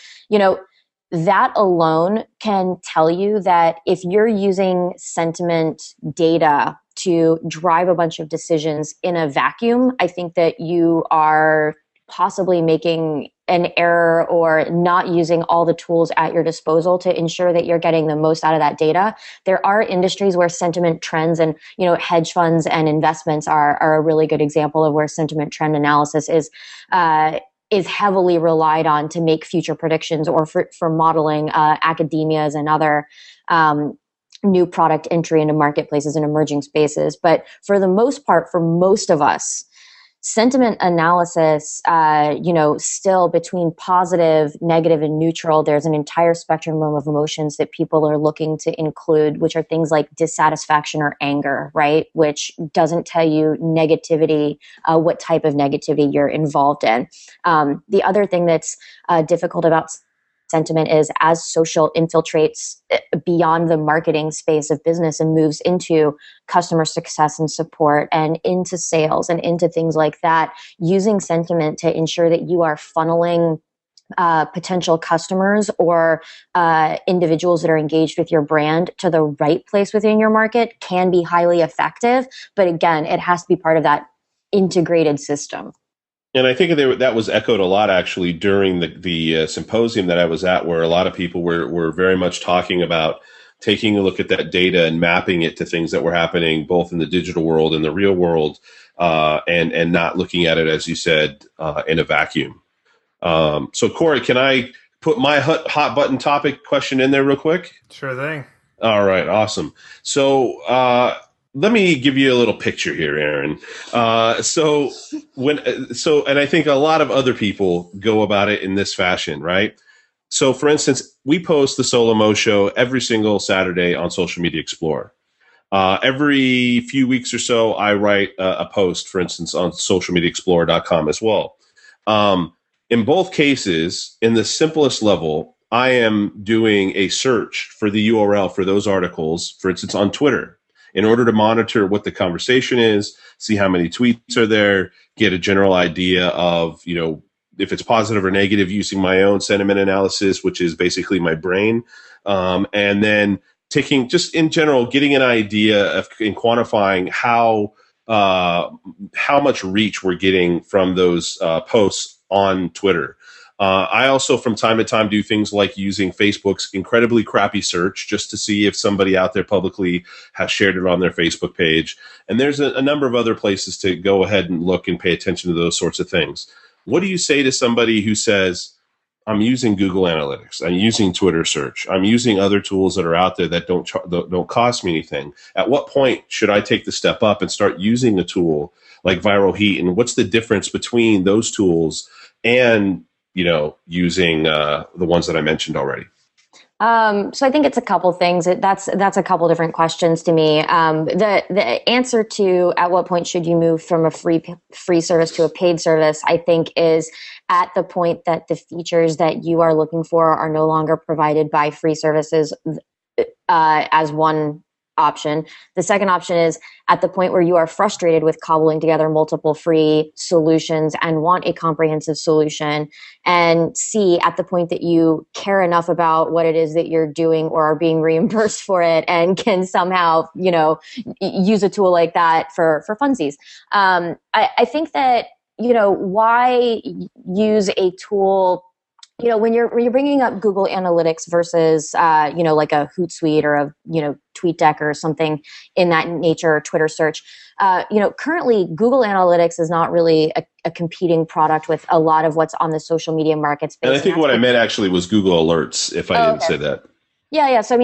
that alone can tell you that if you're using sentiment data to drive a bunch of decisions in a vacuum, I think that you are possibly making an error or not using all the tools at your disposal to ensure that you're getting the most out of that data. There are industries where sentiment trends and, hedge funds and investments are a really good example of where sentiment trend analysis is heavily relied on to make future predictions or for modeling academias and other new product entry into marketplaces and emerging spaces. But for the most part, for most of us, sentiment analysis, still between positive, negative, and neutral, there's an entire spectrum of emotions that people are looking to include, which are things like dissatisfaction or anger, right? Which doesn't tell you negativity, what type of negativity you're involved in. The other thing that's difficult about sentiment is as social infiltrates beyond the marketing space of business and moves into customer success and support and into sales and into things like that, using sentiment to ensure that you are funneling potential customers or individuals that are engaged with your brand to the right place within your market can be highly effective. But again, it has to be part of that integrated system. And I think that was echoed a lot actually during the symposium that I was at, where a lot of people were very much talking about taking a look at that data and mapping it to things that were happening both in the digital world and the real world, and not looking at it, as you said, in a vacuum. So Corey, can I put my hot button topic question in there real quick? Sure thing. All right, awesome. So let me give you a little picture here, Aaron. And I think a lot of other people go about it in this fashion, right? So, for instance, we post the Solo Mo Show every single Saturday on Social Media Explorer. Every few weeks or so, I write a post, for instance, on socialmediaexplorer.com as well. In both cases, in the simplest level, I am doing a search for the URL for those articles, for instance, on Twitter, in order to monitor what the conversation is, see how many tweets are there, get a general idea of, if it's positive or negative, using my own sentiment analysis, which is basically my brain. And then just in general, getting an idea of in quantifying how much reach we're getting from those posts on Twitter. I also, from time to time, do things like using Facebook's incredibly crappy search just to see if somebody out there publicly has shared it on their Facebook page. And there's a number of other places to go ahead and look and pay attention to those sorts of things. What do you say to somebody who says, I'm using Google Analytics, I'm using Twitter search, I'm using other tools that are out there that don't cost me anything? At what point should I take the step up and start using a tool like Viral Heat? And what's the difference between those tools and using the ones that I mentioned already? So I think it's a couple things. That's a couple different questions to me. The answer to at what point should you move from a free service to a paid service, I think, is at the point that the features that you are looking for are no longer provided by free services as one option. The second option is at the point where you are frustrated with cobbling together multiple free solutions and want a comprehensive solution. And C, at the point that you care enough about what it is that you're doing or are being reimbursed for it and can somehow, use a tool like that for funsies. I think that, why use a tool when you're bringing up Google Analytics versus, like a Hootsuite or a, TweetDeck or something in that nature, or Twitter search, currently Google Analytics is not really a competing product with a lot of what's on the social media market space. And I think what I meant actually was Google Alerts, if I didn't say that. Yeah. So,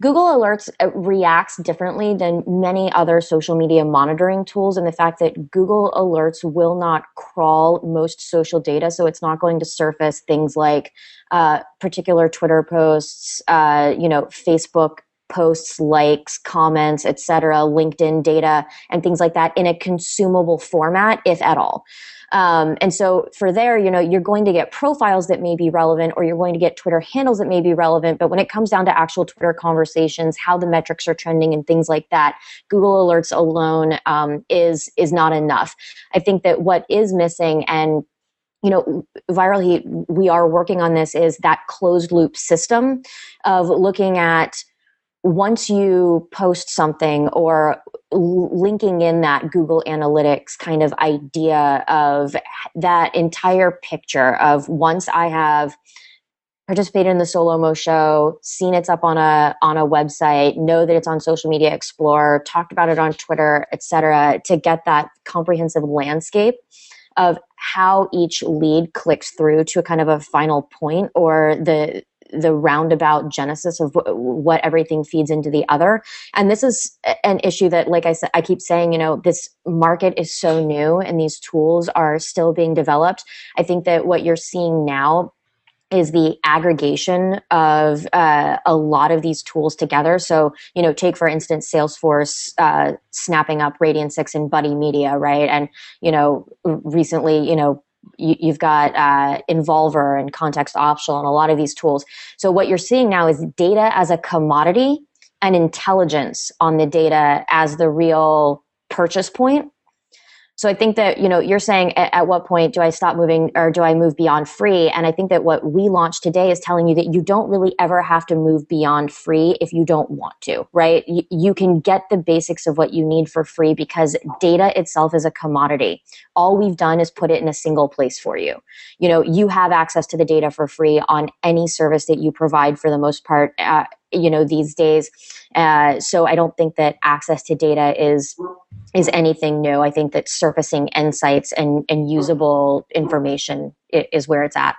Google Alerts reacts differently than many other social media monitoring tools, and the fact that Google Alerts will not crawl most social data. So it's not going to surface things like particular Twitter posts, Facebook posts, likes, comments, etc., LinkedIn data, and things like that in a consumable format, if at all. And so for there, you're going to get profiles that may be relevant, or you're going to get Twitter handles that may be relevant. But when it comes down to actual Twitter conversations, how the metrics are trending and things like that, Google Alerts alone is not enough. I think that what is missing, and Viral Heat, we are working on this, is that closed loop system of looking at once you post something or linking in that Google Analytics kind of idea of that entire picture of once I have participated in the Solo Mo Show, seen it's up on a website, know that it's on Social Media Explorer, talked about it on Twitter, etc., to get that comprehensive landscape of how each lead clicks through to a kind of a final point, or the roundabout genesis of what everything feeds into the other. And this is an issue that, like I said, I keep saying, this market is so new and these tools are still being developed. I think that what you're seeing now is the aggregation of a lot of these tools together. So, take, for instance, Salesforce snapping up Radian6 and Buddy Media, right? And, recently, you've got Involver and Context Optional and a lot of these tools. So what you're seeing now is data as a commodity and intelligence on the data as the real purchase point. So I think that, you're saying at what point do I stop moving, or do I move beyond free? And I think that what we launched today is telling you that you don't really ever have to move beyond free if you don't want to, right? You can get the basics of what you need for free because data itself is a commodity. All we've done is put it in a single place for you. You have access to the data for free on any service that you provide for the most part, these days. So I don't think that access to data is anything new. I think that surfacing insights and usable information is where it's at.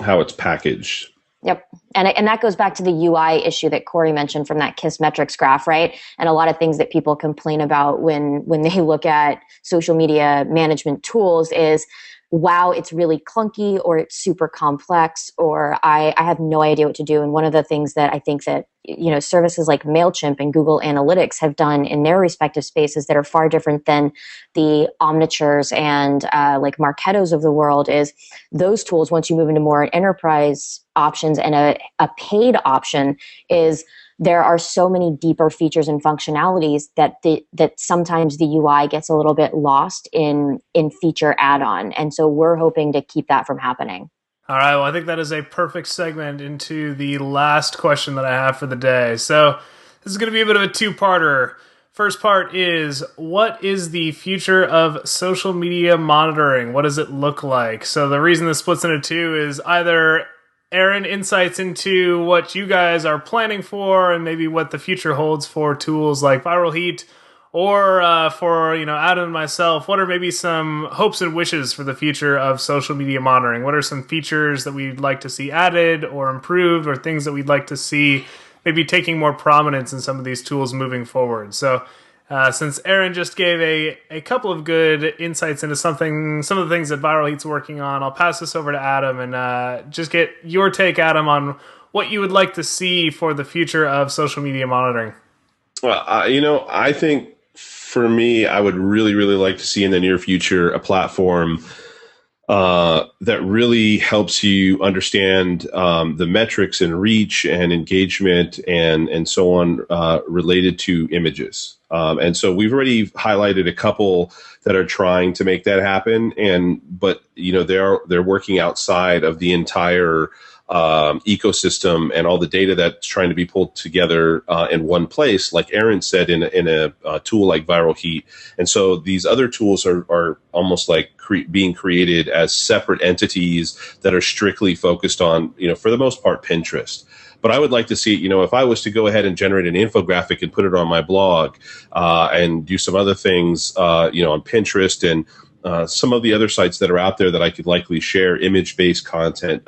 How it's packaged. Yep. And that goes back to the UI issue that Corey mentioned from that KISS metrics graph, right? And a lot of things that people complain about when they look at social media management tools is, wow, it's really clunky, or it's super complex, or I have no idea what to do. And one of the things that I think that, services like MailChimp and Google Analytics have done in their respective spaces that are far different than the Omnitures and like Marketos of the world is those tools, once you move into more enterprise options and a paid option, is there are so many deeper features and functionalities that that sometimes the UI gets a little bit lost in feature add-on. And so we're hoping to keep that from happening. All right, well, I think that is a perfect segment into the last question that I have for the day. So this is going to be a bit of a two-parter. First part is, what is the future of social media monitoring? What does it look like? So the reason this splits into two is either Aaron, insights into what you guys are planning for and maybe what the future holds for tools like Viralheat, or for Adam and myself, what are maybe some hopes and wishes for the future of social media monitoring? What are some features that we'd like to see added or improved, or things that we'd like to see maybe taking more prominence in some of these tools moving forward? So since Aaron just gave a couple of good insights into some of the things that Viralheat's working on, I'll pass this over to Adam and just get your take, Adam, on what you would like to see for the future of social media monitoring. Well, I think for me, I would really, really like to see in the near future a platform that really helps you understand the metrics and reach and engagement and so on related to images. And so we've already highlighted a couple that are trying to make that happen. But they're working outside of the entire ecosystem and all the data that's trying to be pulled together in one place, like Aaron said, in a tool like Viralheat. And so these other tools are almost like being created as separate entities that are strictly focused on, for the most part, Pinterest. But I would like to see, if I was to go ahead and generate an infographic and put it on my blog and do some other things, on Pinterest and some of the other sites that are out there that I could likely share image-based content.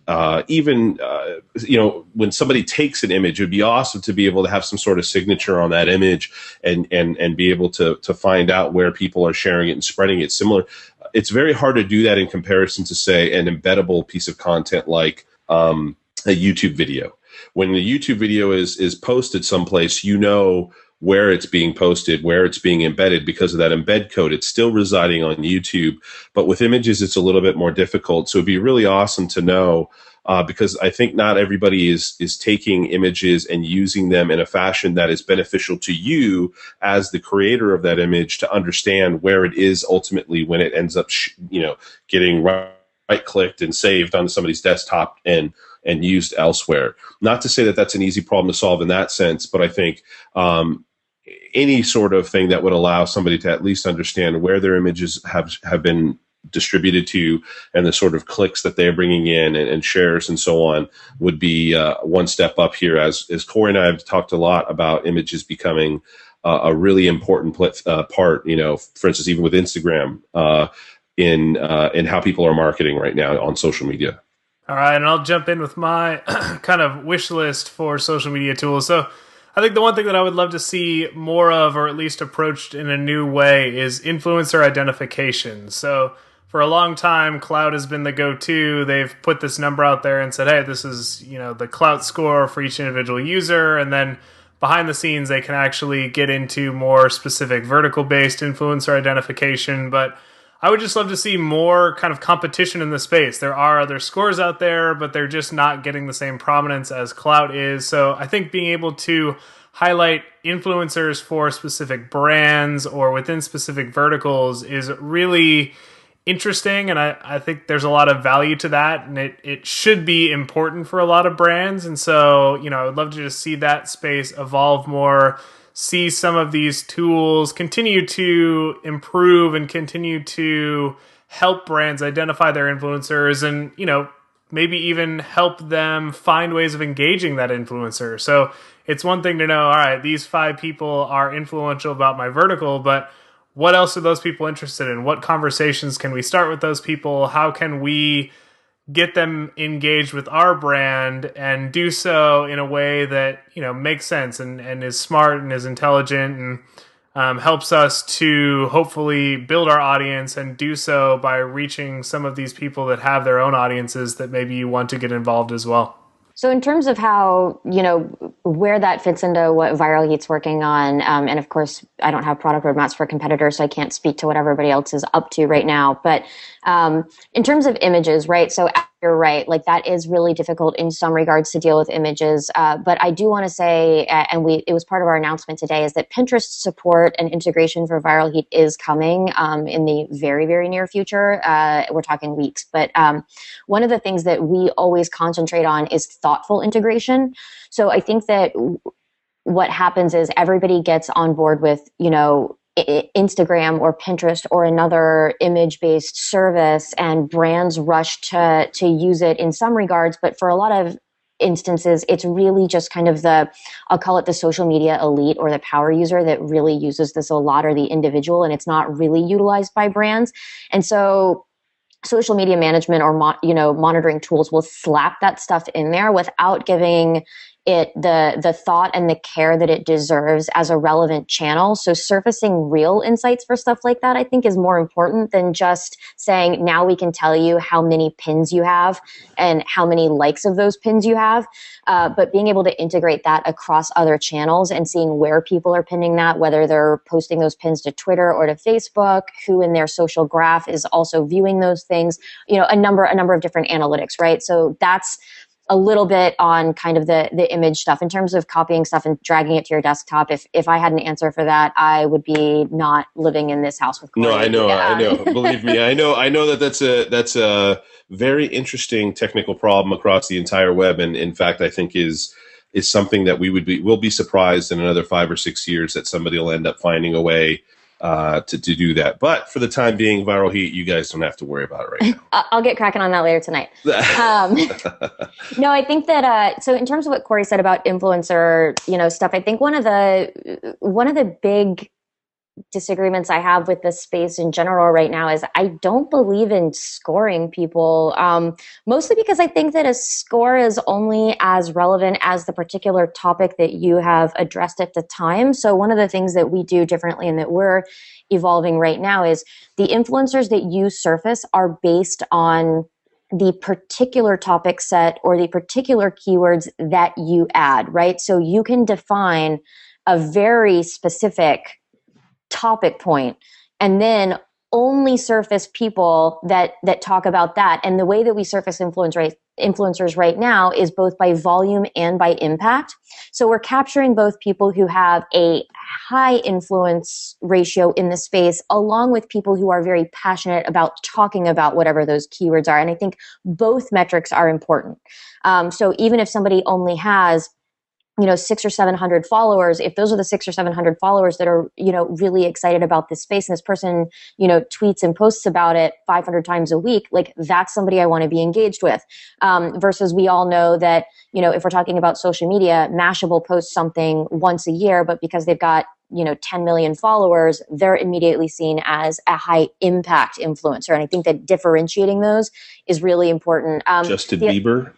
When somebody takes an image, it would be awesome to be able to have some sort of signature on that image and be able to find out where people are sharing it and spreading it. Similar, it's very hard to do that in comparison to, say, an embeddable piece of content like a YouTube video. When the YouTube video is posted someplace, where it's being posted, where it's being embedded because of that embed code. It's still residing on YouTube, but with images, it's a little bit more difficult. So it'd be really awesome to know, because I think not everybody is taking images and using them in a fashion that is beneficial to you as the creator of that image to understand where it is ultimately when it ends up, getting right-clicked and saved on somebody's desktop and used elsewhere. Not to say that that's an easy problem to solve in that sense, but I think any sort of thing that would allow somebody to at least understand where their images have been distributed to and the sort of clicks that they're bringing in and shares and so on would be one step up here. As Corey and I have talked a lot about images becoming a really important part, for instance, even with Instagram, in how people are marketing right now on social media. All right, and I'll jump in with my kind of wish list for social media tools. So I think the one thing that I would love to see more of, or at least approached in a new way, is influencer identification. So for a long time, Cloud has been the go-to. They've put this number out there and said, hey, this is the Clout score for each individual user. And then behind the scenes, they can actually get into more specific vertical-based influencer identification. But I would just love to see more kind of competition in the space. There are other scores out there, but they're just not getting the same prominence as Clout is. So I think being able to highlight influencers for specific brands or within specific verticals is really interesting, and I think there's a lot of value to that, and it should be important for a lot of brands. And so, I would love to just see that space evolve more, see some of these tools continue to improve and continue to help brands identify their influencers and, maybe even help them find ways of engaging that influencer. So it's one thing to know, all right, these 5 people are influential about my vertical, but what else are those people interested in? What conversations can we start with those people? How can we get them engaged with our brand and do so in a way that, makes sense and is smart and is intelligent and helps us to hopefully build our audience and do so by reaching some of these people that have their own audiences that maybe you want to get involved as well. So in terms of how, where that fits into what Viral Heat's working on, and of course, I don't have product roadmaps for competitors, so I can't speak to what everybody else is up to right now. But in terms of images, right? So you're right, like that is really difficult in some regards to deal with images. But I do want to say, and it was part of our announcement today, is that Pinterest support and integration for Viral Heat is coming in the very, very near future. We're talking weeks. But one of the things that we always concentrate on is thoughtful integration. So I think that what happens is everybody gets on board with, Instagram or Pinterest or another image-based service, and brands rush to use it in some regards. But for a lot of instances, it's really just kind of I'll call it the social media elite or the power user that really uses this a lot, or the individual, and it's not really utilized by brands. And so social media management or monitoring tools will slap that stuff in there without giving it the thought and the care that it deserves as a relevant channel. So surfacing real insights for stuff like that, I think, is more important than just saying, now we can tell you how many pins you have and how many likes of those pins you have. But being able to integrate that across other channels and seeing where people are pinning that, whether they're posting those pins to Twitter or to Facebook, who in their social graph is also viewing those things, a number of different analytics, right? So that's a little bit on kind of the image stuff. In terms of copying stuff and dragging it to your desktop, if I had an answer for that, I would be not living in this house with Corey. No, I know. Believe me, I know that's a very interesting technical problem across the entire web, and in fact, I think is something that we'll be surprised in another 5 or 6 years that somebody will end up finding a way to do that. But for the time being, Viral Heat, you guys don't have to worry about it right now. I'll get cracking on that later tonight. No, I think that so in terms of what Corey said about influencer, stuff, I think one of the big disagreements I have with this space in general right now is I don't believe in scoring people, mostly because I think that a score is only as relevant as the particular topic that you have addressed at the time. So one of the things that we do differently and that we're evolving right now is the influencers that you surface are based on the particular topic set or the particular keywords that you add, right? So you can define a very specific topic point and then only surface people that talk about that. And the way that we surface influencers right now is both by volume and by impact. So we're capturing both people who have a high influence ratio in the space, along with people who are very passionate about talking about whatever those keywords are. And I think both metrics are important. So even if somebody only has 600 or 700 followers, if those are the 600 or 700 followers that are, really excited about this space, and this person, tweets and posts about it 500 times a week, like that's somebody I want to be engaged with. Versus we all know that, if we're talking about social media, Mashable posts something once a year, but because they've got 10 million followers, they're immediately seen as a high impact influencer. And I think that differentiating those is really important. Justin Bieber.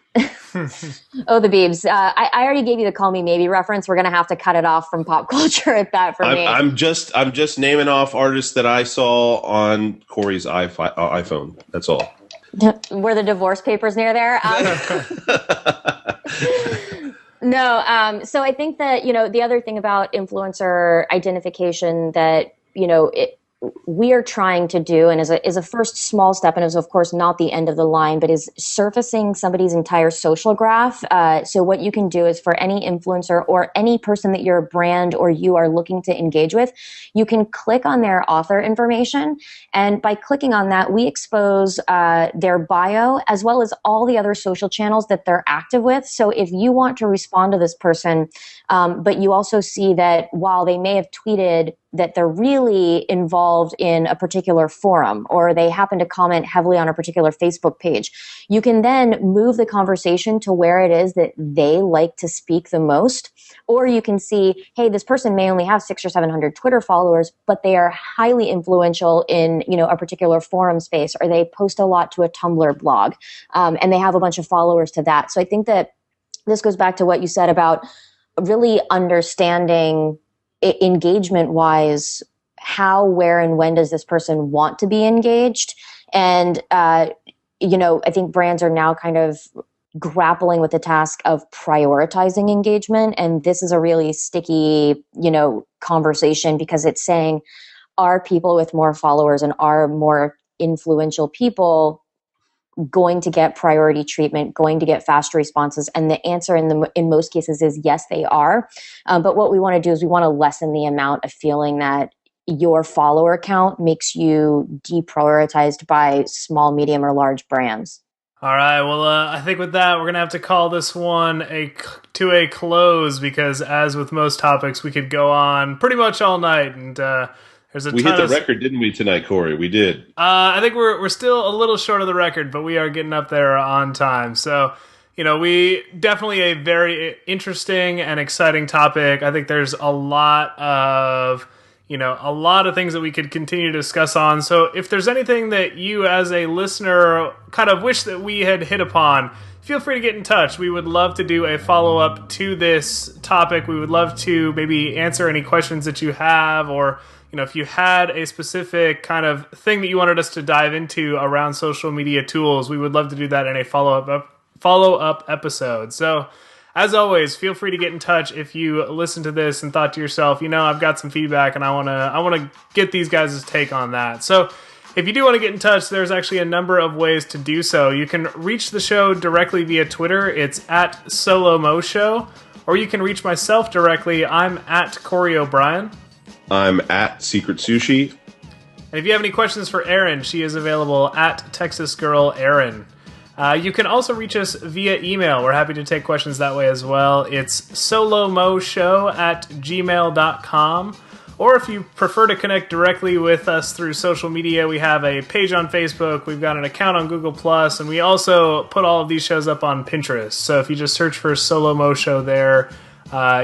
Oh, the Biebs. I already gave you the Call Me Maybe reference. We're going to have to cut it off from pop culture at that for me. I'm just naming off artists that I saw on Corey's iPhone. That's all. Were the divorce papers near there? No. So I think that, the other thing about influencer identification that, we are trying to do, and is a first small step, and is of course not the end of the line, but is surfacing somebody's entire social graph. So what you can do is, for any influencer or any person that your brand or you are looking to engage with, you can click on their author information, and by clicking on that, we expose their bio as well as all the other social channels that they're active with. So if you want to respond to this person, but you also see that while they may have tweeted that they're really involved in a particular forum, or they happen to comment heavily on a particular Facebook page. You can then move the conversation to where it is that they like to speak the most. Or you can see, hey, this person may only have 600 or 700 Twitter followers, but they are highly influential in, a particular forum space, or they post a lot to a Tumblr blog, and they have a bunch of followers to that. So I think that this goes back to what you said about really understanding engagement wise, how, where, and when does this person want to be engaged? And, I think brands are now kind of grappling with the task of prioritizing engagement. And this is a really sticky, conversation, because it's saying, are people with more followers and are more influential people going to get priority treatment, going to get fast responses? And the answer in most cases is yes, they are. But what we want to do is we want to lessen the amount of feeling that your follower count makes you deprioritized by small, medium, or large brands. All right. Well, I think with that, we're going to have to call this one to a close, because as with most topics, we could go on pretty much all night. And there's we hit the record, didn't we, tonight, Corey? We did. I think we're still a little short of the record, but we are getting up there on time. So, we definitely a very interesting and exciting topic. I think there's a lot of things that we could continue to discuss on. So if there's anything that you as a listener kind of wish that we had hit upon, feel free to get in touch. We would love to do a follow-up to this topic. We would love to maybe answer any questions that you have, or if you had a specific kind of thing that you wanted us to dive into around social media tools, we would love to do that in a follow-up episode. So as always, feel free to get in touch if you listen to this and thought to yourself, I've got some feedback and I want to get these guys' take on that. So if you do want to get in touch, there's actually a number of ways to do so. You can reach the show directly via Twitter. It's at Solo Mo Show. Or you can reach myself directly. I'm at Corey O'Brien. I'm at Secret Sushi. And if you have any questions for Erin, she is available at Texas Girl Erin. You can also reach us via email. We're happy to take questions that way as well. It's solomoshow@gmail.com. Or if you prefer to connect directly with us through social media, we have a page on Facebook, we've got an account on Google+, and we also put all of these shows up on Pinterest. So if you just search for Solo Mo Show there,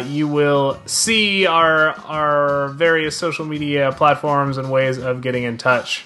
you will see our various social media platforms and ways of getting in touch.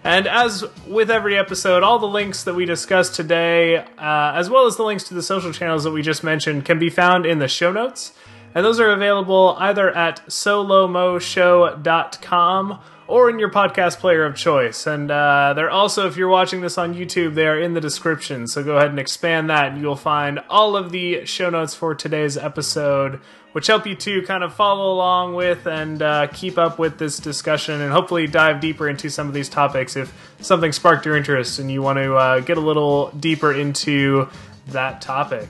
And as with every episode, all the links that we discussed today, as well as the links to the social channels that we just mentioned, can be found in the show notes. And those are available either at solomoshow.com or in your podcast player of choice. And they're also, if you're watching this on YouTube, they are in the description. So go ahead and expand that, and you'll find all of the show notes for today's episode, which help you to kind of follow along with and keep up with this discussion, and hopefully dive deeper into some of these topics if something sparked your interest and you want to get a little deeper into that topic.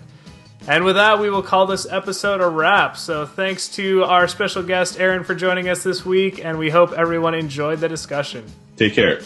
And with that, we will call this episode a wrap. So thanks to our special guest, Erin, for joining us this week, and we hope everyone enjoyed the discussion. Take care.